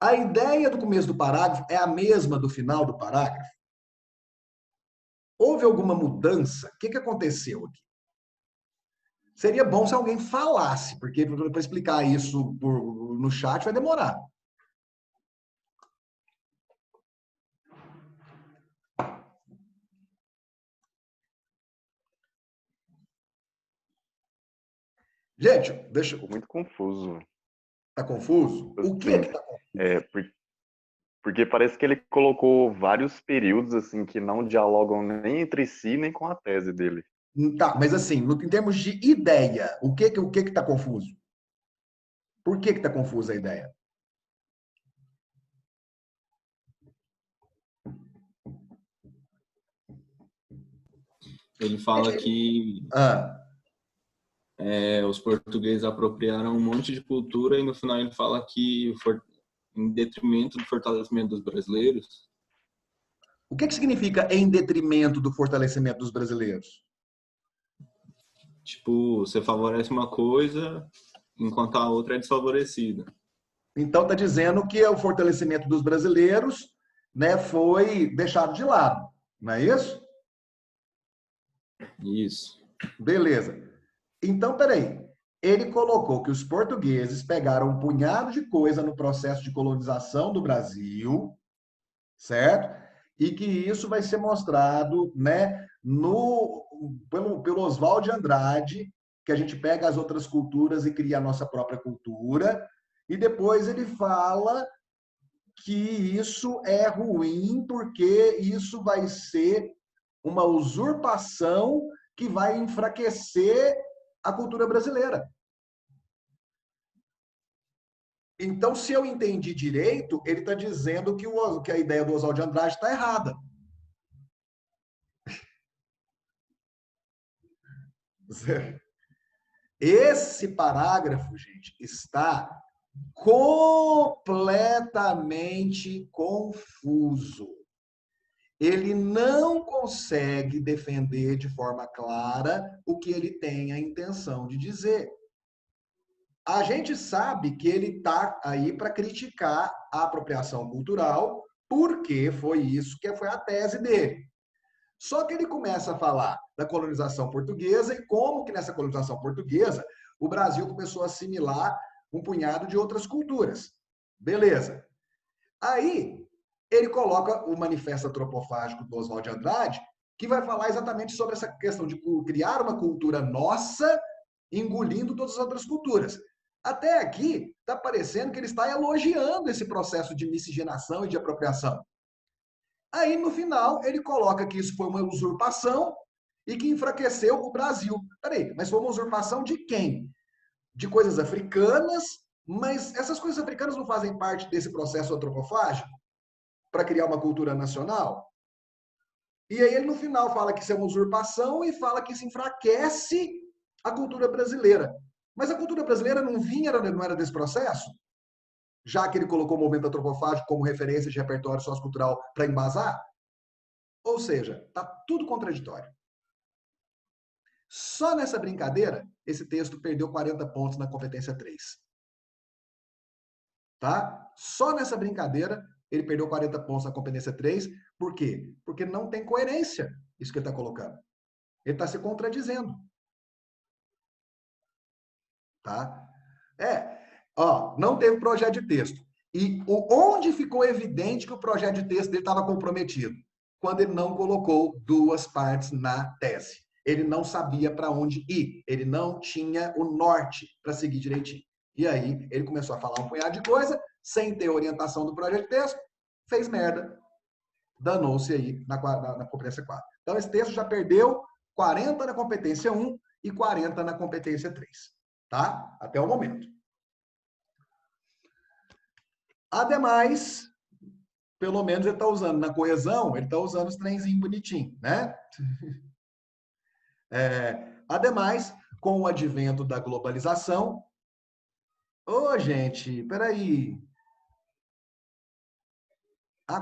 A ideia do começo do parágrafo é a mesma do final do parágrafo? Houve alguma mudança? O que aconteceu aqui? Seria bom se alguém falasse, porque para explicar isso no chat vai demorar. Gente, deixa eu... Ficou muito confuso. Tá confuso? O que é que tá confuso? Porque parece que ele colocou vários períodos assim que não dialogam nem entre si, nem com a tese dele. Tá, mas assim, em termos de ideia, o que tá confuso? Por que tá confusa a ideia? Ele fala que os portugueses apropriaram um monte de cultura e no final ele fala que em detrimento do fortalecimento dos brasileiros. O que significa em detrimento do fortalecimento dos brasileiros? Tipo, você favorece uma coisa enquanto a outra é desfavorecida. Então está dizendo que o fortalecimento dos brasileiros, né, foi deixado de lado, não é isso? Isso. Beleza. Então, peraí. Ele colocou que os portugueses pegaram um punhado de coisa no processo de colonização do Brasil, certo? E que isso vai ser mostrado, né, pelo Oswald de Andrade, que a gente pega as outras culturas e cria a nossa própria cultura, e depois ele fala que isso é ruim porque isso vai ser uma usurpação que vai enfraquecer a cultura brasileira. Então, se eu entendi direito, ele está dizendo que a ideia do Oswald de Andrade está errada. Esse parágrafo, gente, está completamente confuso. Ele não consegue defender de forma clara o que ele tem a intenção de dizer. A gente sabe que ele está aí para criticar a apropriação cultural, porque foi isso que foi a tese dele. Só que ele começa a falar da colonização portuguesa e como que nessa colonização portuguesa o Brasil começou a assimilar um punhado de outras culturas. Beleza. Aí ele coloca o Manifesto Antropofágico do Oswald de Andrade, que vai falar exatamente sobre essa questão de criar uma cultura nossa, engolindo todas as outras culturas. Até aqui, está parecendo que ele está elogiando esse processo de miscigenação e de apropriação. Aí, no final, ele coloca que isso foi uma usurpação e que enfraqueceu o Brasil. Peraí, mas foi uma usurpação de quem? De coisas africanas, mas essas coisas africanas não fazem parte desse processo antropofágico para criar uma cultura nacional? E aí ele, no final, fala que isso é uma usurpação e fala que isso enfraquece a cultura brasileira. Mas a cultura brasileira não era desse processo? Já que ele colocou o movimento antropofágico como referência de repertório sociocultural para embasar? Ou seja, está tudo contraditório. Só nessa brincadeira, esse texto perdeu 40 pontos na competência 3. Tá? Só nessa brincadeira, ele perdeu 40 pontos na competência 3. Por quê? Porque não tem coerência isso que ele está colocando. Ele está se contradizendo. Tá? Não teve projeto de texto. E onde ficou evidente que o projeto de texto dele estava comprometido? Quando ele não colocou 2 partes na tese. Ele não sabia para onde ir. Ele não tinha o norte para seguir direitinho. E aí, ele começou a falar um punhado de coisa, sem ter orientação do projeto de texto, fez merda. Danou-se aí na competência 4. Então, esse texto já perdeu 40 na competência 1 e 40 na competência 3. Tá? Até o momento. Ademais, pelo menos ele está usando na coesão, ele está usando os trenzinhos bonitinhos, né? Ademais, com o advento da globalização... gente, peraí.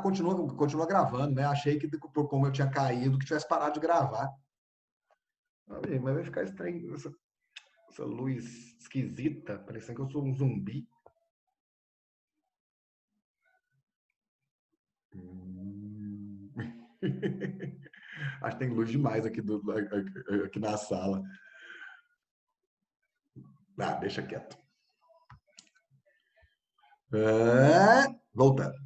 Continua gravando, né? Achei que, como eu tinha caído, que tivesse parado de gravar. Mas vai ficar estranho, essa luz esquisita, parecendo que eu sou um zumbi. Acho que tem luz demais aqui na sala. Deixa quieto. Voltando.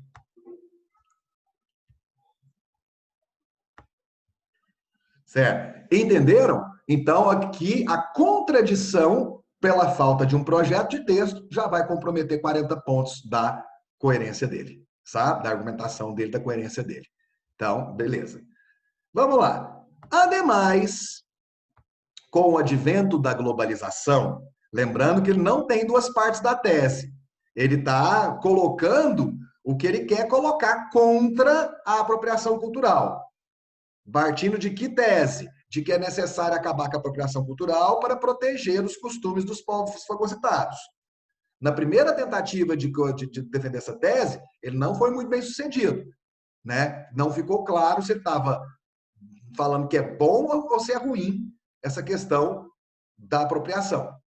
Certo? Entenderam? Então, aqui a contradição pela falta de um projeto de texto já vai comprometer 40 pontos da coerência dele, sabe? Da argumentação dele, da coerência dele. Então, beleza. Vamos lá. Ademais, com o advento da globalização, lembrando que ele não tem 2 partes da tese. Ele está colocando o que ele quer colocar contra a apropriação cultural. Partindo de que tese? De que é necessário acabar com a apropriação cultural para proteger os costumes dos povos fagocitados. Na primeira tentativa de defender essa tese, ele não foi muito bem sucedido, né? Não ficou claro se ele estava falando que é bom ou se é ruim essa questão da apropriação.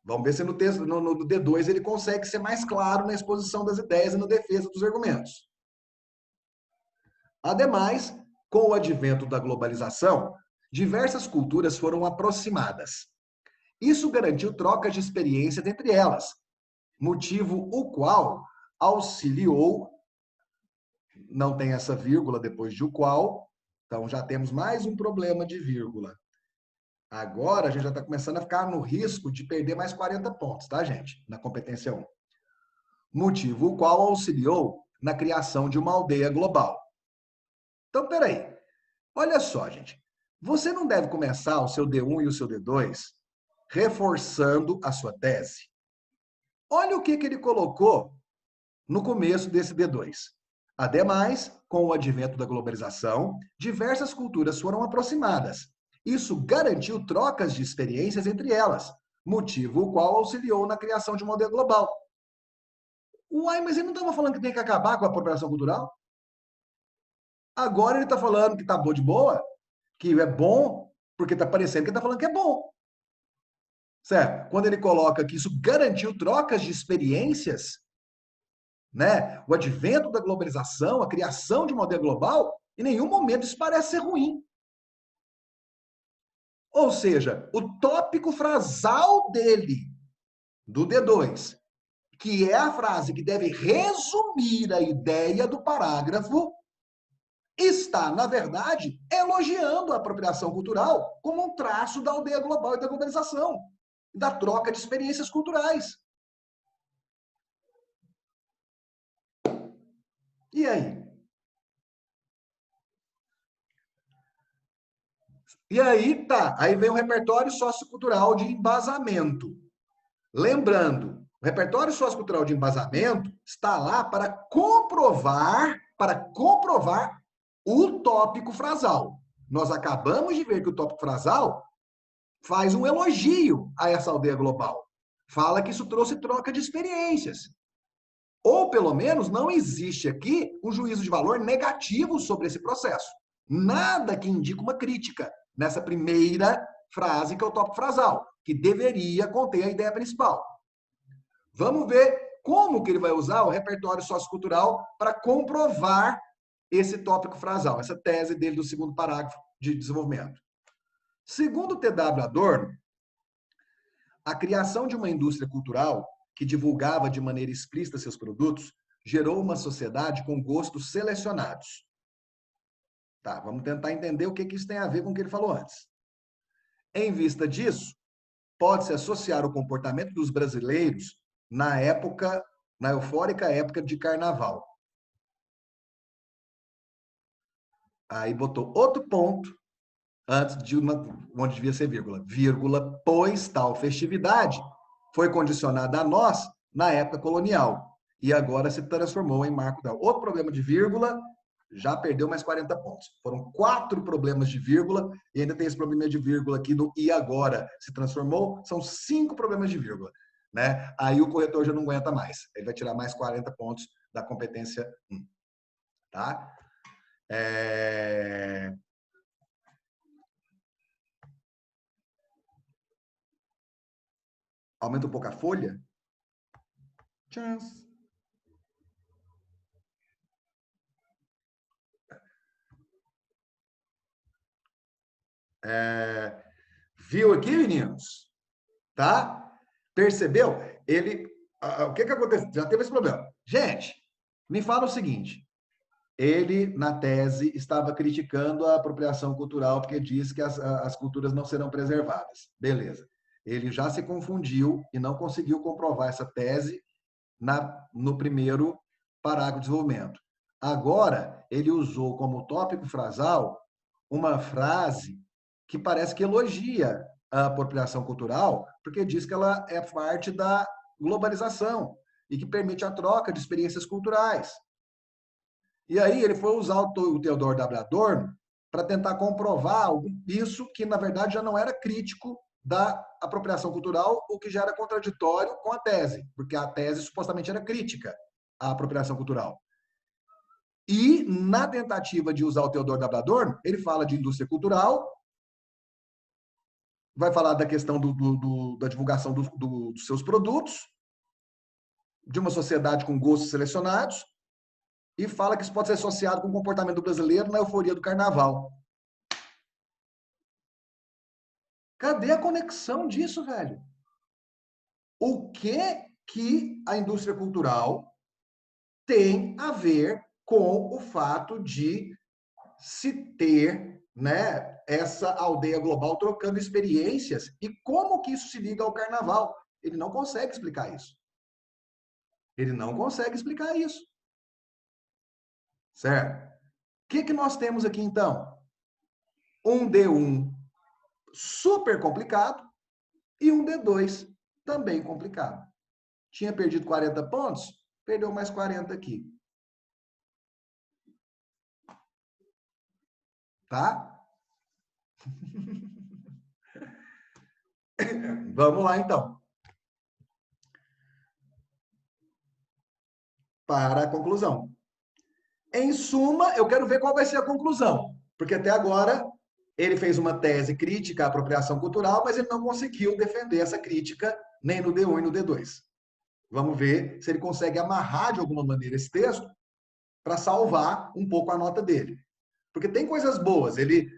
Vamos ver se no texto, no D2 ele consegue ser mais claro na exposição das ideias e na defesa dos argumentos. Ademais, com o advento da globalização, diversas culturas foram aproximadas. Isso garantiu trocas de experiências entre elas, motivo o qual auxiliou, não tem essa vírgula depois de o qual, então já temos mais um problema de vírgula. Agora a gente já está começando a ficar no risco de perder mais 40 pontos, tá, gente? Na competência 1. Motivo o qual auxiliou na criação de uma aldeia global. Então, peraí. Olha só, gente. Você não deve começar o seu D1 e o seu D2 reforçando a sua tese. Olha o que ele colocou no começo desse D2. Ademais, com o advento da globalização, diversas culturas foram aproximadas. Isso garantiu trocas de experiências entre elas, motivo o qual auxiliou na criação de uma aldeia global. Uai, mas ele não estava falando que tem que acabar com a apropriação cultural? Agora ele está falando que está boa de boa, que é bom, porque está parecendo que ele está falando que é bom. Certo? Quando ele coloca que isso garantiu trocas de experiências, né? O advento da globalização, a criação de uma aldeia global, em nenhum momento isso parece ser ruim. Ou seja, o tópico frasal dele, do D2, que é a frase que deve resumir a ideia do parágrafo, está, na verdade, elogiando a apropriação cultural como um traço da aldeia global e da globalização, da troca de experiências culturais. E aí? E aí, tá. Aí vem o repertório sociocultural de embasamento. Lembrando, o repertório sociocultural de embasamento está lá para comprovar o tópico frasal. Nós acabamos de ver que o tópico frasal faz um elogio a essa aldeia global. Fala que isso trouxe troca de experiências. Ou, pelo menos, não existe aqui um juízo de valor negativo sobre esse processo. Nada que indique uma crítica nessa primeira frase, que é o tópico frasal, que deveria conter a ideia principal. Vamos ver como que ele vai usar o repertório sociocultural para comprovar esse tópico frasal, essa tese dele do segundo parágrafo de desenvolvimento. Segundo T.W. Adorno, a criação de uma indústria cultural que divulgava de maneira explícita seus produtos gerou uma sociedade com gostos selecionados. Tá, vamos tentar entender o que isso tem a ver com o que ele falou antes. Em vista disso, pode-se associar o comportamento dos brasileiros na eufórica época de carnaval. Aí botou outro ponto antes de onde devia ser vírgula, pois tal festividade foi condicionada a nós na época colonial e agora se transformou em marco da. Outro problema de vírgula, já perdeu mais 40 pontos. Foram 4 problemas de vírgula e ainda tem esse problema de vírgula aqui do e agora se transformou, são 5 problemas de vírgula, né? Aí o corretor já não aguenta mais. Ele vai tirar mais 40 pontos da competência 1. Tá? Aumenta um pouco a folha. Chance. Viu aqui, meninos? Tá? Percebeu? O que aconteceu? Já teve esse problema. Gente, me fala o seguinte. Ele, na tese, estava criticando a apropriação cultural porque diz que as culturas não serão preservadas. Beleza. Ele já se confundiu e não conseguiu comprovar essa tese no primeiro parágrafo de desenvolvimento. Agora, ele usou como tópico frasal uma frase que parece que elogia a apropriação cultural, porque diz que ela é parte da globalização e que permite a troca de experiências culturais. E aí ele foi usar o Theodor W. Adorno para tentar comprovar isso que, na verdade, já não era crítico da apropriação cultural, o que já era contraditório com a tese, porque a tese supostamente era crítica à apropriação cultural. E, na tentativa de usar o Theodor W. Adorno, ele fala de indústria cultural, vai falar da questão da divulgação dos seus produtos, de uma sociedade com gostos selecionados, e fala que isso pode ser associado com o comportamento brasileiro na euforia do carnaval. Cadê a conexão disso, velho? O que a indústria cultural tem a ver com o fato de se ter, né, essa aldeia global trocando experiências e como que isso se liga ao carnaval? Ele não consegue explicar isso. Ele não consegue explicar isso. Certo? O que nós temos aqui, então? Um D1 super complicado e um D2 também complicado. Tinha perdido 40 pontos, perdeu mais 40 aqui. Tá? Vamos lá, então. Para a conclusão. Em suma, eu quero ver qual vai ser a conclusão. Porque até agora ele fez uma tese crítica à apropriação cultural, mas ele não conseguiu defender essa crítica nem no D1 e no D2. Vamos ver se ele consegue amarrar de alguma maneira esse texto para salvar um pouco a nota dele. Porque tem coisas boas. Ele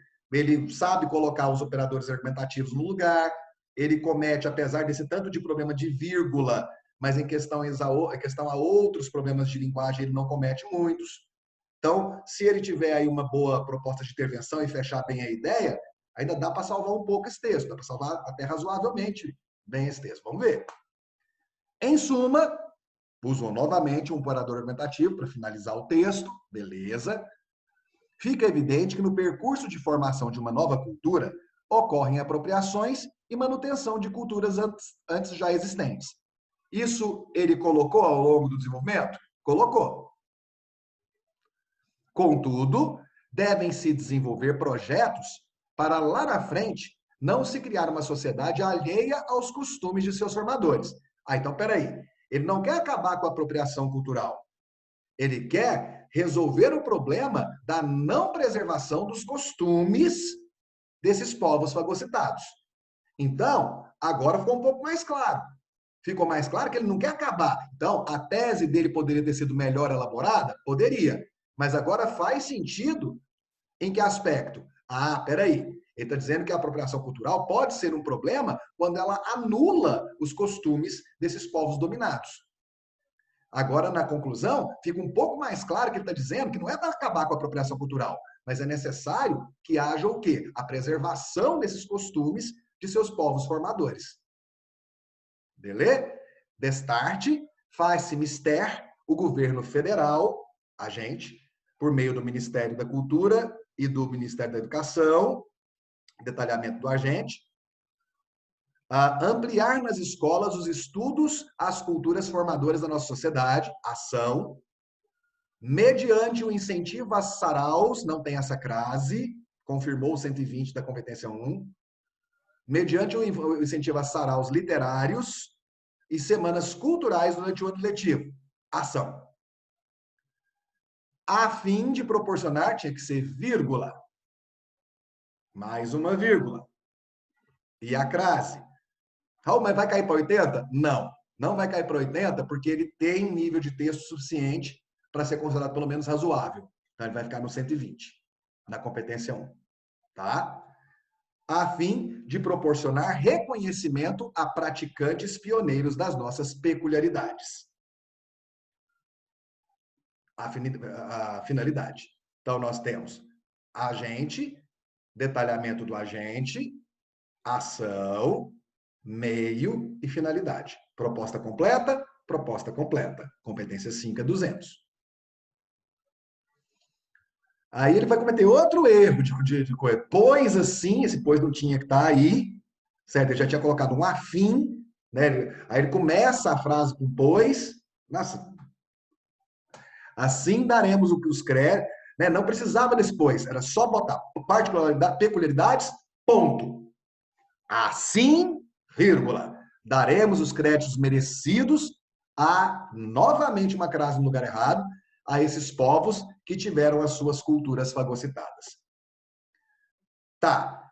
sabe colocar os operadores argumentativos no lugar, ele comete, apesar desse tanto de problema de vírgula, mas em questão a outros problemas de linguagem, ele não comete muitos. Então, se ele tiver aí uma boa proposta de intervenção e fechar bem a ideia, ainda dá para salvar um pouco esse texto, dá para salvar até razoavelmente bem esse texto. Vamos ver. Em suma, usou novamente um operador argumentativo para finalizar o texto, beleza. Fica evidente que no percurso de formação de uma nova cultura, ocorrem apropriações e manutenção de culturas antes já existentes. Isso ele colocou ao longo do desenvolvimento? Colocou. Contudo, devem se desenvolver projetos para lá na frente não se criar uma sociedade alheia aos costumes de seus formadores. Então, peraí. Ele não quer acabar com a apropriação cultural. Ele quer resolver o problema da não preservação dos costumes desses povos fagocitados. Então, agora ficou um pouco mais claro. Ficou mais claro que ele não quer acabar. Então, a tese dele poderia ter sido melhor elaborada? Poderia. Mas agora faz sentido em que aspecto? Ah, peraí. Ele está dizendo que a apropriação cultural pode ser um problema quando ela anula os costumes desses povos dominados. Agora, na conclusão, fica um pouco mais claro que ele está dizendo que não é para acabar com a apropriação cultural, mas é necessário que haja o quê? A preservação desses costumes de seus povos formadores. Beleza? Destarte, faz-se mister o governo federal, a gente, por meio do Ministério da Cultura e do Ministério da Educação, detalhamento do agente, ampliar nas escolas os estudos às culturas formadoras da nossa sociedade, ação, mediante o incentivo às saraus, não tem essa crase, confirmou o 120 da competência 1, mediante o incentivo às saraus literários e semanas culturais durante o ano letivo, ação. A fim de proporcionar, tinha que ser vírgula, mais uma vírgula, e a crase. Raul, mas vai cair para 80? Não, não vai cair para 80 porque ele tem nível de texto suficiente para ser considerado pelo menos razoável. Então, ele vai ficar no 120, na competência 1. Tá? A fim de proporcionar reconhecimento a praticantes pioneiros das nossas peculiaridades. A finalidade. Então, nós temos agente, detalhamento do agente, ação, meio e finalidade. Proposta completa, proposta completa. Competência 5 é 200. Aí ele vai cometer outro erro de coisa. Pois assim, esse pois não tinha que estar aí, certo? Ele já tinha colocado um afim, né? Aí ele começa a frase com pois. Nossa. Assim daremos o que os créditos, né? Não precisava desse pois, era só botar particularidades, peculiaridades, ponto. Assim, vírgula, daremos os créditos merecidos a, novamente uma crase no lugar errado, a esses povos que tiveram as suas culturas fagocitadas. Tá.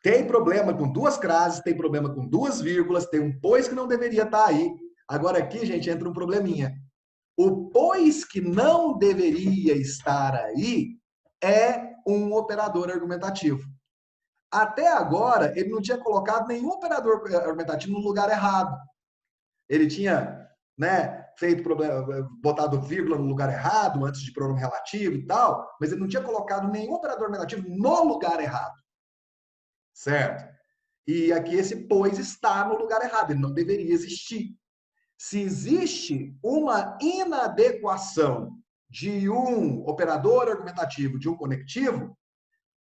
Tem problema com duas crases, tem problema com duas vírgulas, tem um pois que não deveria estar aí. Agora aqui, gente, entra um probleminha. O pois que não deveria estar aí é um operador argumentativo. Até agora, ele não tinha colocado nenhum operador argumentativo no lugar errado. Ele tinha, né, feito problema, botado vírgula no lugar errado, antes de pronome relativo e tal, mas ele não tinha colocado nenhum operador argumentativo no lugar errado. Certo? E aqui esse pois está no lugar errado, ele não deveria existir. Se existe uma inadequação de um operador argumentativo, de um conectivo,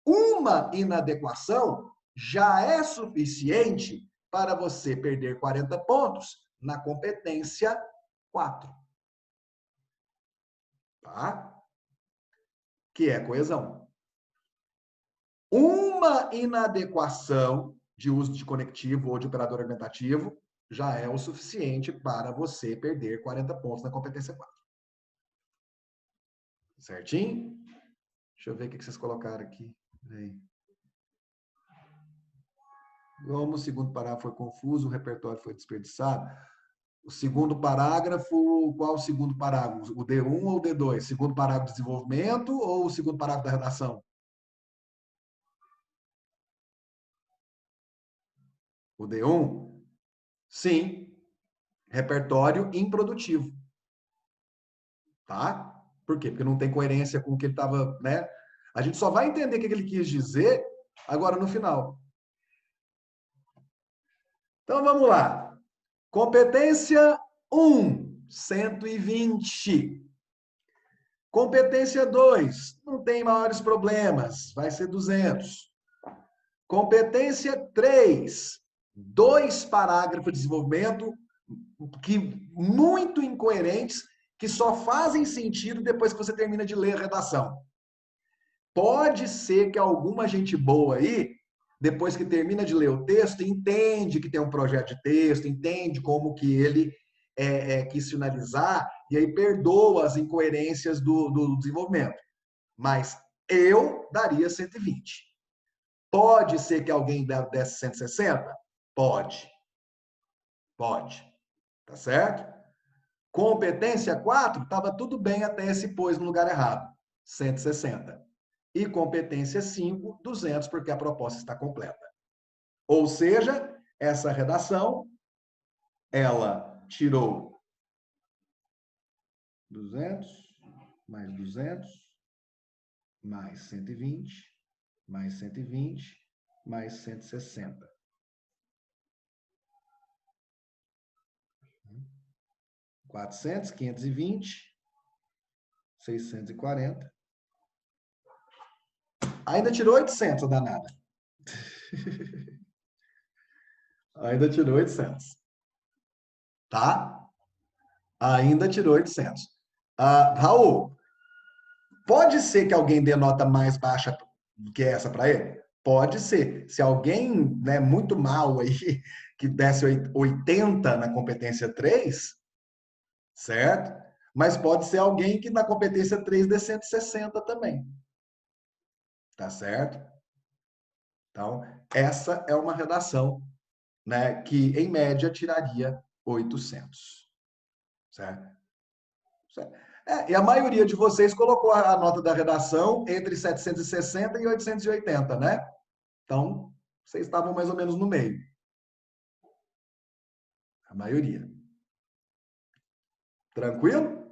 uma inadequação já é suficiente para você perder 40 pontos na competência 4. Tá? Que é coesão. Uma inadequação de uso de conectivo ou de operador argumentativo já é o suficiente para você perder 40 pontos na competência 4. Certinho? Deixa eu ver o que vocês colocaram aqui. Aí. Como o segundo parágrafo foi confuso, o repertório foi desperdiçado. O segundo parágrafo, qual o segundo parágrafo? O D1 ou o D2? Segundo parágrafo de desenvolvimento ou o segundo parágrafo da redação? O D1? Sim. Repertório improdutivo. Tá? Por quê? Porque não tem coerência com o que ele estava, né? A gente só vai entender o que ele quis dizer agora no final. Então, vamos lá. Competência 1, 120. Competência 2, não tem maiores problemas, vai ser 200. Competência 3, 2 parágrafos de desenvolvimento muito incoerentes, que só fazem sentido depois que você termina de ler a redação. Pode ser que alguma gente boa aí, depois que termina de ler o texto, entende que tem um projeto de texto, entende como que ele quis finalizar, e aí perdoa as incoerências do desenvolvimento. Mas eu daria 120. Pode ser que alguém desse 160? Pode. Pode. Tá certo? Competência 4, estava tudo bem até esse pôs no lugar errado. 160. E competência 5, 200, porque a proposta está completa. Ou seja, essa redação, ela tirou 200, mais 200, mais 120, mais 120, mais 160. 400, 520, 640. Ainda tirou 800, danada. Ainda tirou 800. Tá? Ainda tirou 800. Raul, pode ser que alguém dê nota mais baixa que essa para ele? Pode ser. Se alguém, né, muito mal aí, que desse 80 na competência 3, certo? Mas pode ser alguém que na competência 3 dê 160 também. Tá certo? Então, essa é uma redação, né, que, em média, tiraria 800. Certo? E a maioria de vocês colocou a nota da redação entre 760 e 880, né? Então, vocês estavam mais ou menos no meio. A maioria. Tranquilo?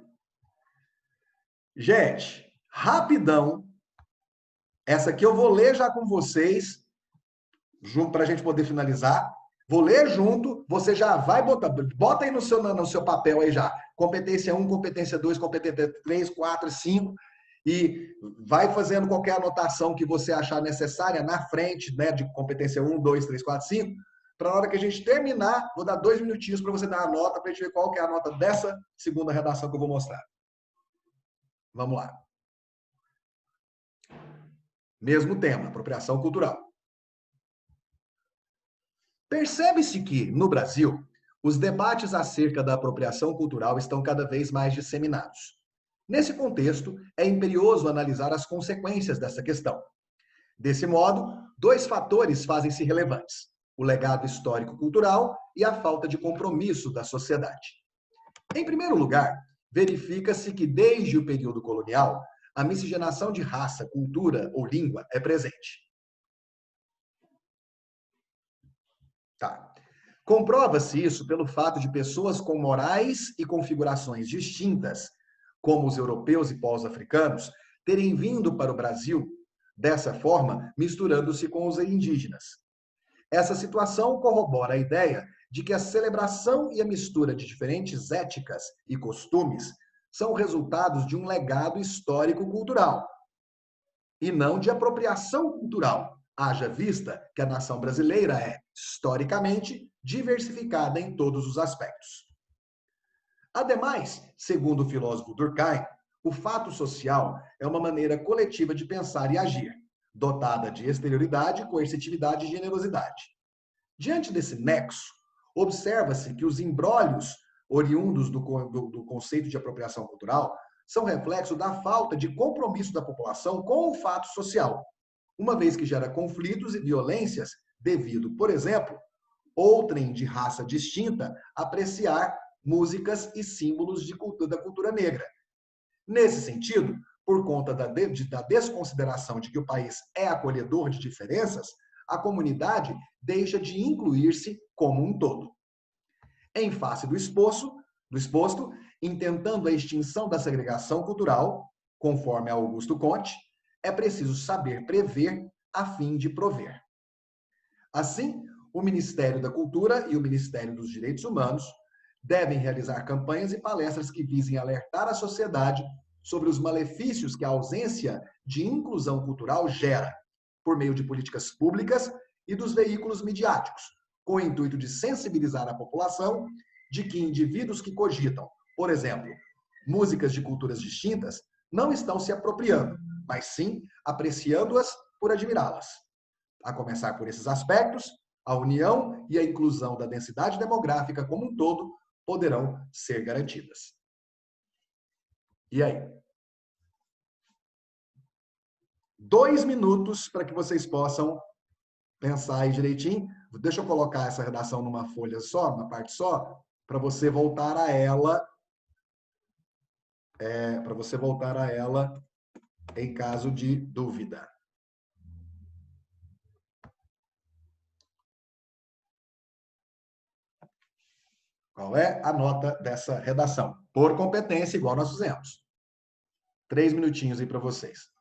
Gente, rapidão. Essa aqui eu vou ler já com vocês, para a gente poder finalizar. Vou ler junto, você já vai botar, bota aí no seu papel aí já. Competência 1, competência 2, competência 3, 4, 5. E vai fazendo qualquer anotação que você achar necessária na frente, né, de competência 1, 2, 3, 4, 5. Para a hora que a gente terminar, vou dar 2 minutinhos para você dar a nota, para a gente ver qual que é a nota dessa segunda redação que eu vou mostrar. Vamos lá. Mesmo tema, apropriação cultural. Percebe-se que, no Brasil, os debates acerca da apropriação cultural estão cada vez mais disseminados. Nesse contexto, é imperioso analisar as consequências dessa questão. Desse modo, 2 fatores fazem-se relevantes: o legado histórico-cultural e a falta de compromisso da sociedade. Em primeiro lugar, verifica-se que, desde o período colonial, a miscigenação de raça, cultura ou língua é presente. Tá. Comprova-se isso pelo fato de pessoas com morais e configurações distintas, como os europeus e povos africanos, terem vindo para o Brasil, dessa forma, misturando-se com os indígenas. Essa situação corrobora a ideia de que a celebração e a mistura de diferentes éticas e costumes são resultados de um legado histórico-cultural, e não de apropriação cultural, haja vista que a nação brasileira é, historicamente, diversificada em todos os aspectos. Ademais, segundo o filósofo Durkheim, o fato social é uma maneira coletiva de pensar e agir, dotada de exterioridade, coercitividade e generosidade. Diante desse nexo, observa-se que os embrólios oriundos do conceito de apropriação cultural são reflexo da falta de compromisso da população com o fato social, uma vez que gera conflitos e violências devido, por exemplo, outrem de raça distinta apreciar músicas e símbolos da cultura negra. Nesse sentido, por conta da desconsideração de que o país é acolhedor de diferenças, a comunidade deixa de incluir-se como um todo. Em face do exposto, intentando a extinção da segregação cultural, conforme Augusto Comte, é preciso saber prever a fim de prover. Assim, o Ministério da Cultura e o Ministério dos Direitos Humanos devem realizar campanhas e palestras que visem alertar a sociedade sobre os malefícios que a ausência de inclusão cultural gera, por meio de políticas públicas e dos veículos midiáticos, com o intuito de sensibilizar a população de que indivíduos que cogitam, por exemplo, músicas de culturas distintas, não estão se apropriando, mas sim apreciando-as por admirá-las. A começar por esses aspectos, a união e a inclusão da densidade demográfica como um todo poderão ser garantidas. E aí? 2 minutos para que vocês possam pensar aí direitinho. Deixa eu colocar essa redação numa folha só, numa parte só, para você voltar a ela, em caso de dúvida. Qual é a nota dessa redação? Por competência, igual nós fizemos. 3 minutinhos aí para vocês.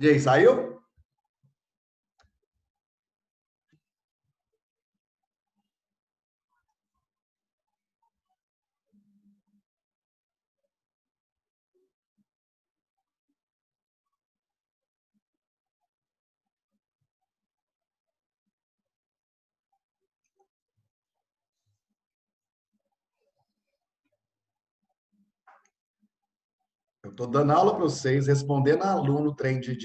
E aí, saiu? Eu estou dando aula para vocês, respondendo a aluno trem de.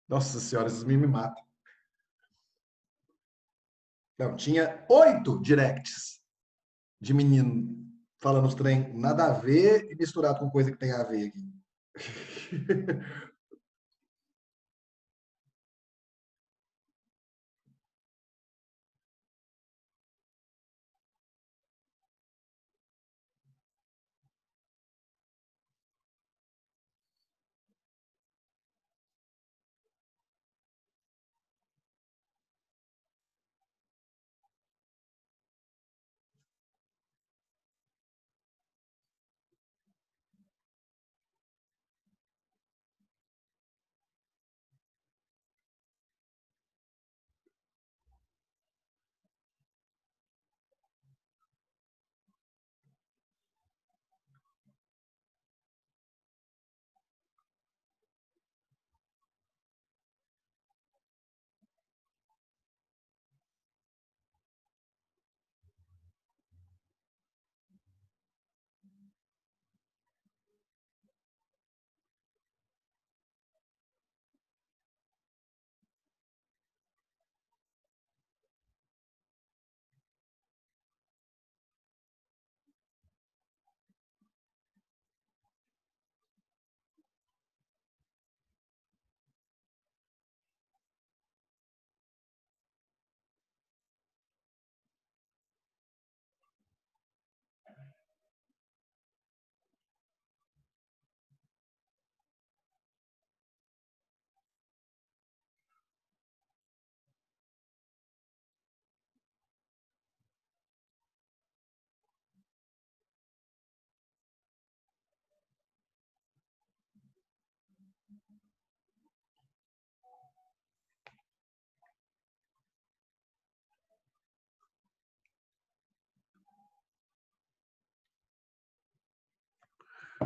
Nossa senhora, esses me matam. Não, tinha 8 directs de menino falando os trem nada a ver e misturado com coisa que tem a ver aqui.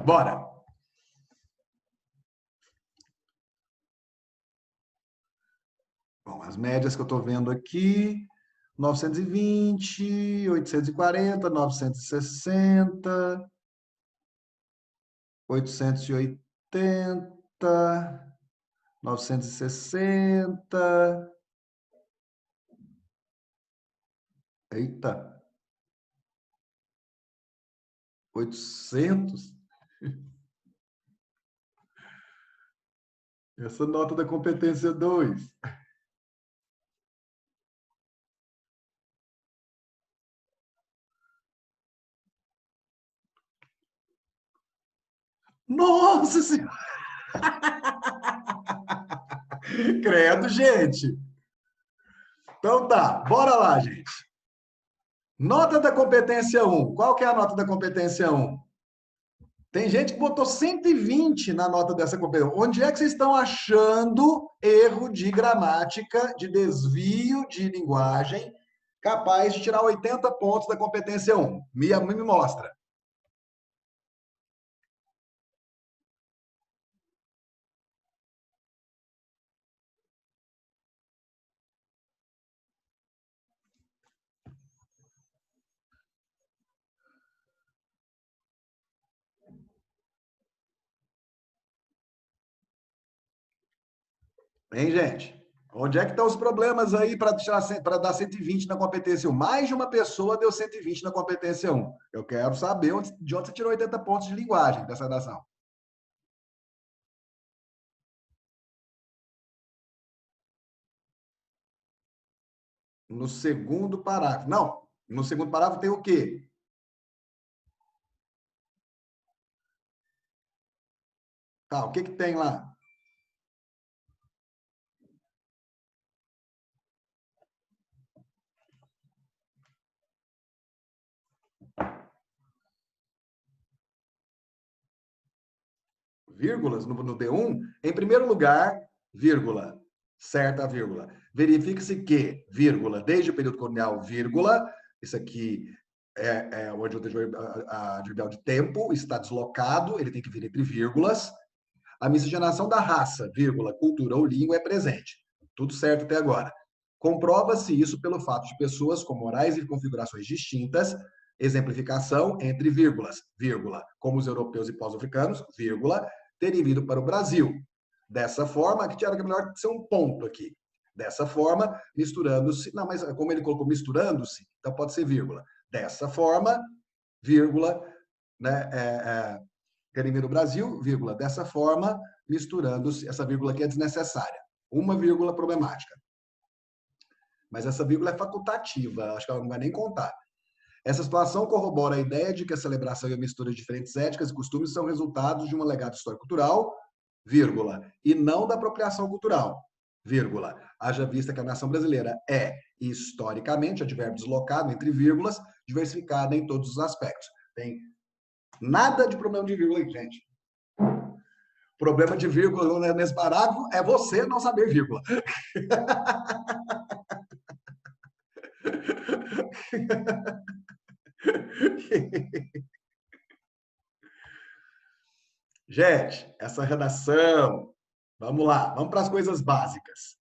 Bora. Bom, as médias que eu estou vendo aqui, 920, 840, 960, 880, 960. Eita. 800? Essa nota da competência 2. Nossa Senhora! Credo, gente! Então tá, bora lá, gente. Nota da competência 1. Qual que é a nota da competência 1? Tem gente que botou 120 na nota dessa competência. Onde é que vocês estão achando erro de gramática, de desvio de linguagem, capaz de tirar 80 pontos da competência 1? Me mostra. Hein, gente? Onde é que estão os problemas aí para dar 120 na competência 1? Mais de uma pessoa deu 120 na competência 1. Eu quero saber de onde você tirou 80 pontos de linguagem dessa redação. No segundo parágrafo. Não, no segundo parágrafo tem o quê? Tá, o que que tem lá? Vírgulas no D1? Em primeiro lugar, vírgula, certa vírgula. Verifique-se que, vírgula, desde o período colonial, vírgula, isso aqui é onde o adverbial de tempo está deslocado, ele tem que vir entre vírgulas. A miscigenação da raça, vírgula, cultura ou língua é presente. Tudo certo até agora. Comprova-se isso pelo fato de pessoas com morais e configurações distintas, exemplificação entre vírgulas, vírgula, como os europeus e pós-africanos, vírgula, terem vindo para o Brasil. Dessa forma, que era melhor ser um ponto aqui. Dessa forma, misturando-se, não, mas como ele colocou misturando-se, então pode ser vírgula. Dessa forma, vírgula, né, terem vindo do Brasil, vírgula, dessa forma, misturando-se, essa vírgula aqui é desnecessária. Uma vírgula problemática. Mas essa vírgula é facultativa, acho que ela não vai nem contar. Essa situação corrobora a ideia de que a celebração e a mistura de diferentes éticas e costumes são resultados de um legado histórico-cultural, vírgula, e não da apropriação cultural, vírgula. Haja vista que a nação brasileira é, historicamente, advérbio deslocado entre vírgulas, diversificada em todos os aspectos. Tem nada de problema de vírgula aí, gente. Problema de vírgula nesse parágrafo é você não saber vírgula. Gente, essa redação, vamos lá, vamos para as coisas básicas,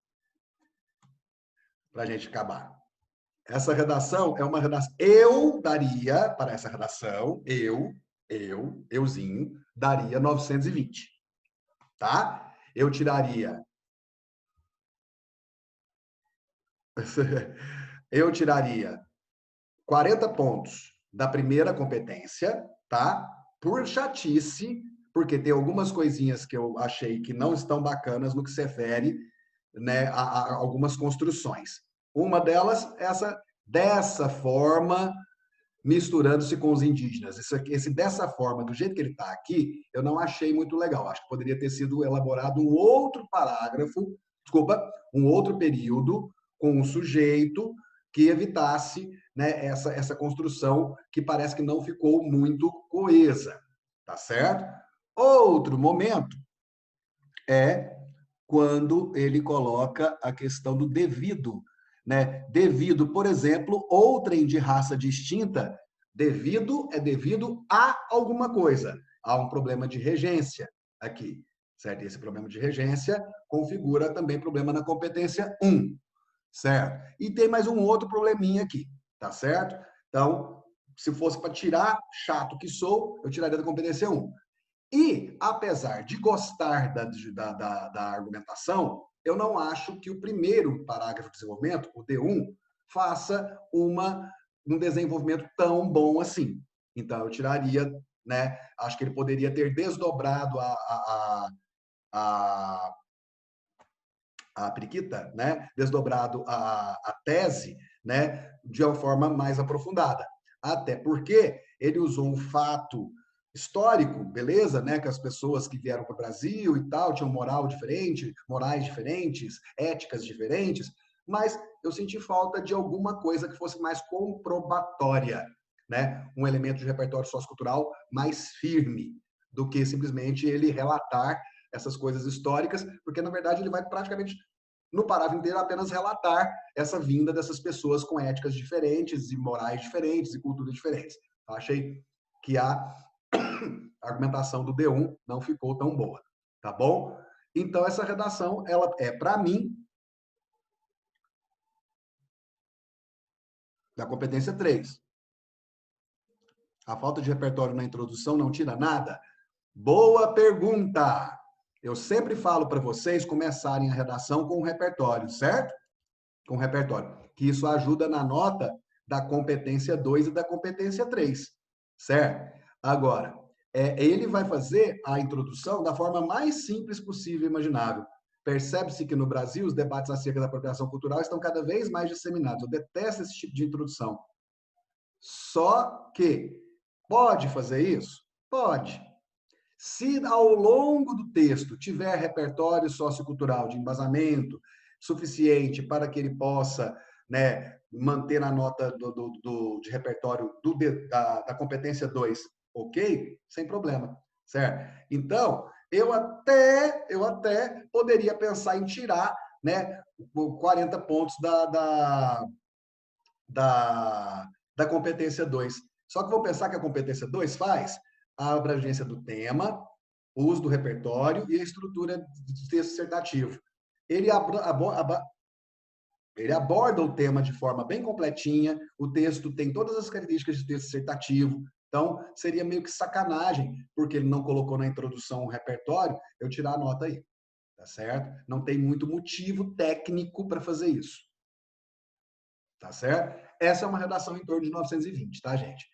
para a gente acabar. Essa redação é uma redação, eu daria, para essa redação, euzinho, daria 920, tá? Eu tiraria 40 pontos da primeira competência, tá? Por chatice, porque tem algumas coisinhas que eu achei que não estão bacanas no que se refere, né, a algumas construções. Uma delas, dessa forma, misturando-se com os indígenas. Esse dessa forma, do jeito que ele está aqui, eu não achei muito legal. Acho que poderia ter sido elaborado um outro parágrafo, um outro período, com um sujeito que evitasse, né, essa construção que parece que não ficou muito coesa. Tá certo? Outro momento é quando ele coloca a questão do devido, né? Devido, por exemplo, outrem de raça distinta, devido é devido a alguma coisa. há um problema de regência aqui, certo? E esse problema de regência configura também problema na competência 1, certo? E tem mais um outro probleminha aqui, tá certo? Então, se fosse para tirar, chato que sou, eu tiraria da competência 1. E, apesar de gostar da argumentação, eu não acho que o primeiro parágrafo de desenvolvimento, o D1, faça um desenvolvimento tão bom assim. Então, eu tiraria, né? Acho que ele poderia ter desdobrado a periquita, né? Desdobrado a tese, né? De uma forma mais aprofundada. Até porque ele usou um fato histórico, beleza, né? Que as pessoas que vieram para o Brasil e tal tinham morais diferentes, éticas diferentes, mas eu senti falta de alguma coisa que fosse mais comprobatória, né? Um elemento de repertório sociocultural mais firme do que simplesmente ele relatar essas coisas históricas, porque na verdade ele vai praticamente no parágrafo inteiro apenas relatar essa vinda dessas pessoas com éticas diferentes e morais diferentes e culturas diferentes. Eu achei que a argumentação do D1 não ficou tão boa, tá bom? Então, essa redação, ela é, para mim, da competência 3. A falta de repertório na introdução não tira nada? Boa pergunta! Eu sempre falo para vocês começarem a redação com o repertório, certo? Com o repertório. Que isso ajuda na nota da competência 2 e da competência 3, certo? Agora, ele vai fazer a introdução da forma mais simples possível e imaginável. Percebe-se que no Brasil os debates acerca da apropriação cultural estão cada vez mais disseminados. Eu detesto esse tipo de introdução. Só que pode fazer isso? Pode. Se ao longo do texto tiver repertório sociocultural de embasamento suficiente para que ele possa, né, manter na nota de repertório da competência 2, ok? Sem problema, certo? Então, eu até poderia pensar em tirar, né, 40 pontos da competência 2. Só que vou pensar que a competência 2 faz a abrangência do tema, o uso do repertório e a estrutura de texto dissertativo. Ele aborda o tema de forma bem completinha, o texto tem todas as características de texto dissertativo, então seria meio que sacanagem, porque ele não colocou na introdução o repertório, eu tirar a nota aí, tá certo? Não tem muito motivo técnico para fazer isso, tá certo? Essa é uma redação em torno de 920, tá, gente?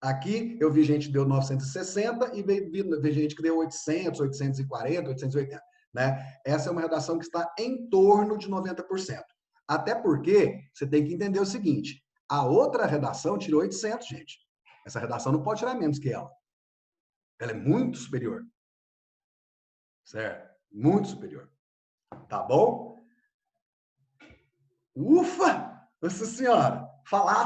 Aqui eu vi gente que deu 960 e vi gente que deu 800, 840, 880. Né? Essa é uma redação que está em torno de 90%. Até porque você tem que entender o seguinte, a outra redação tirou 800, gente. Essa redação não pode tirar menos que ela. Ela é muito superior. Certo? Muito superior. Tá bom? Ufa! Nossa Senhora! Fala.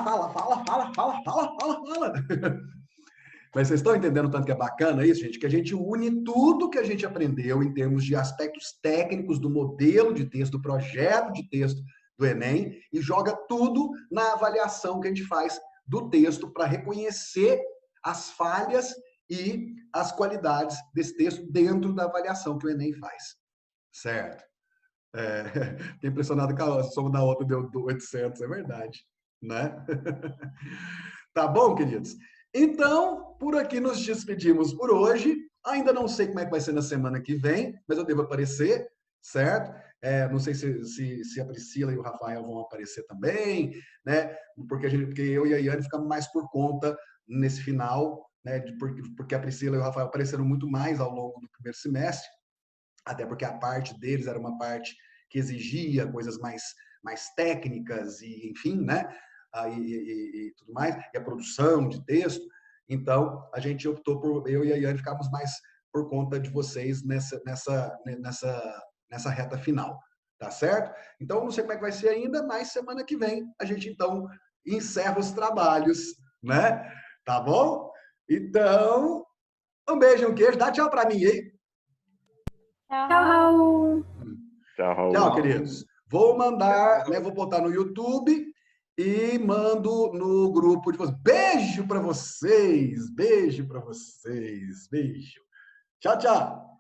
Mas vocês estão entendendo o tanto que é bacana isso, gente? Que a gente une tudo que a gente aprendeu em termos de aspectos técnicos do modelo de texto, do projeto de texto do Enem e joga tudo na avaliação que a gente faz do texto para reconhecer as falhas e as qualidades desse texto dentro da avaliação que o Enem faz. Certo? Fiquei impressionado que a soma da outra deu 800, é verdade. Né? Tá bom, queridos? Então, por aqui nos despedimos por hoje. Ainda não sei como é que vai ser na semana que vem, mas eu devo aparecer, certo? Não sei se a Priscila e o Rafael vão aparecer também, né? Porque eu e a Iane ficamos mais por conta nesse final, né? Porque a Priscila e o Rafael apareceram muito mais ao longo do primeiro semestre, até porque a parte deles era uma parte que exigia coisas mais técnicas e, enfim, né? E tudo mais, e a produção de texto. Então, a gente optou por, eu e a Iane ficarmos mais por conta de vocês nessa reta final, tá certo? Então, não sei como é que vai ser ainda, mas semana que vem a gente, então, encerra os trabalhos, né? Tá bom? Então, um beijo, um queijo, dá tchau pra mim, hein? Tchau. Tchau, Raul. Tchau, queridos. Vou mandar, né, vou botar no YouTube e mando no grupo de vocês. Beijo para vocês, beijo para vocês, beijo. Tchau, tchau.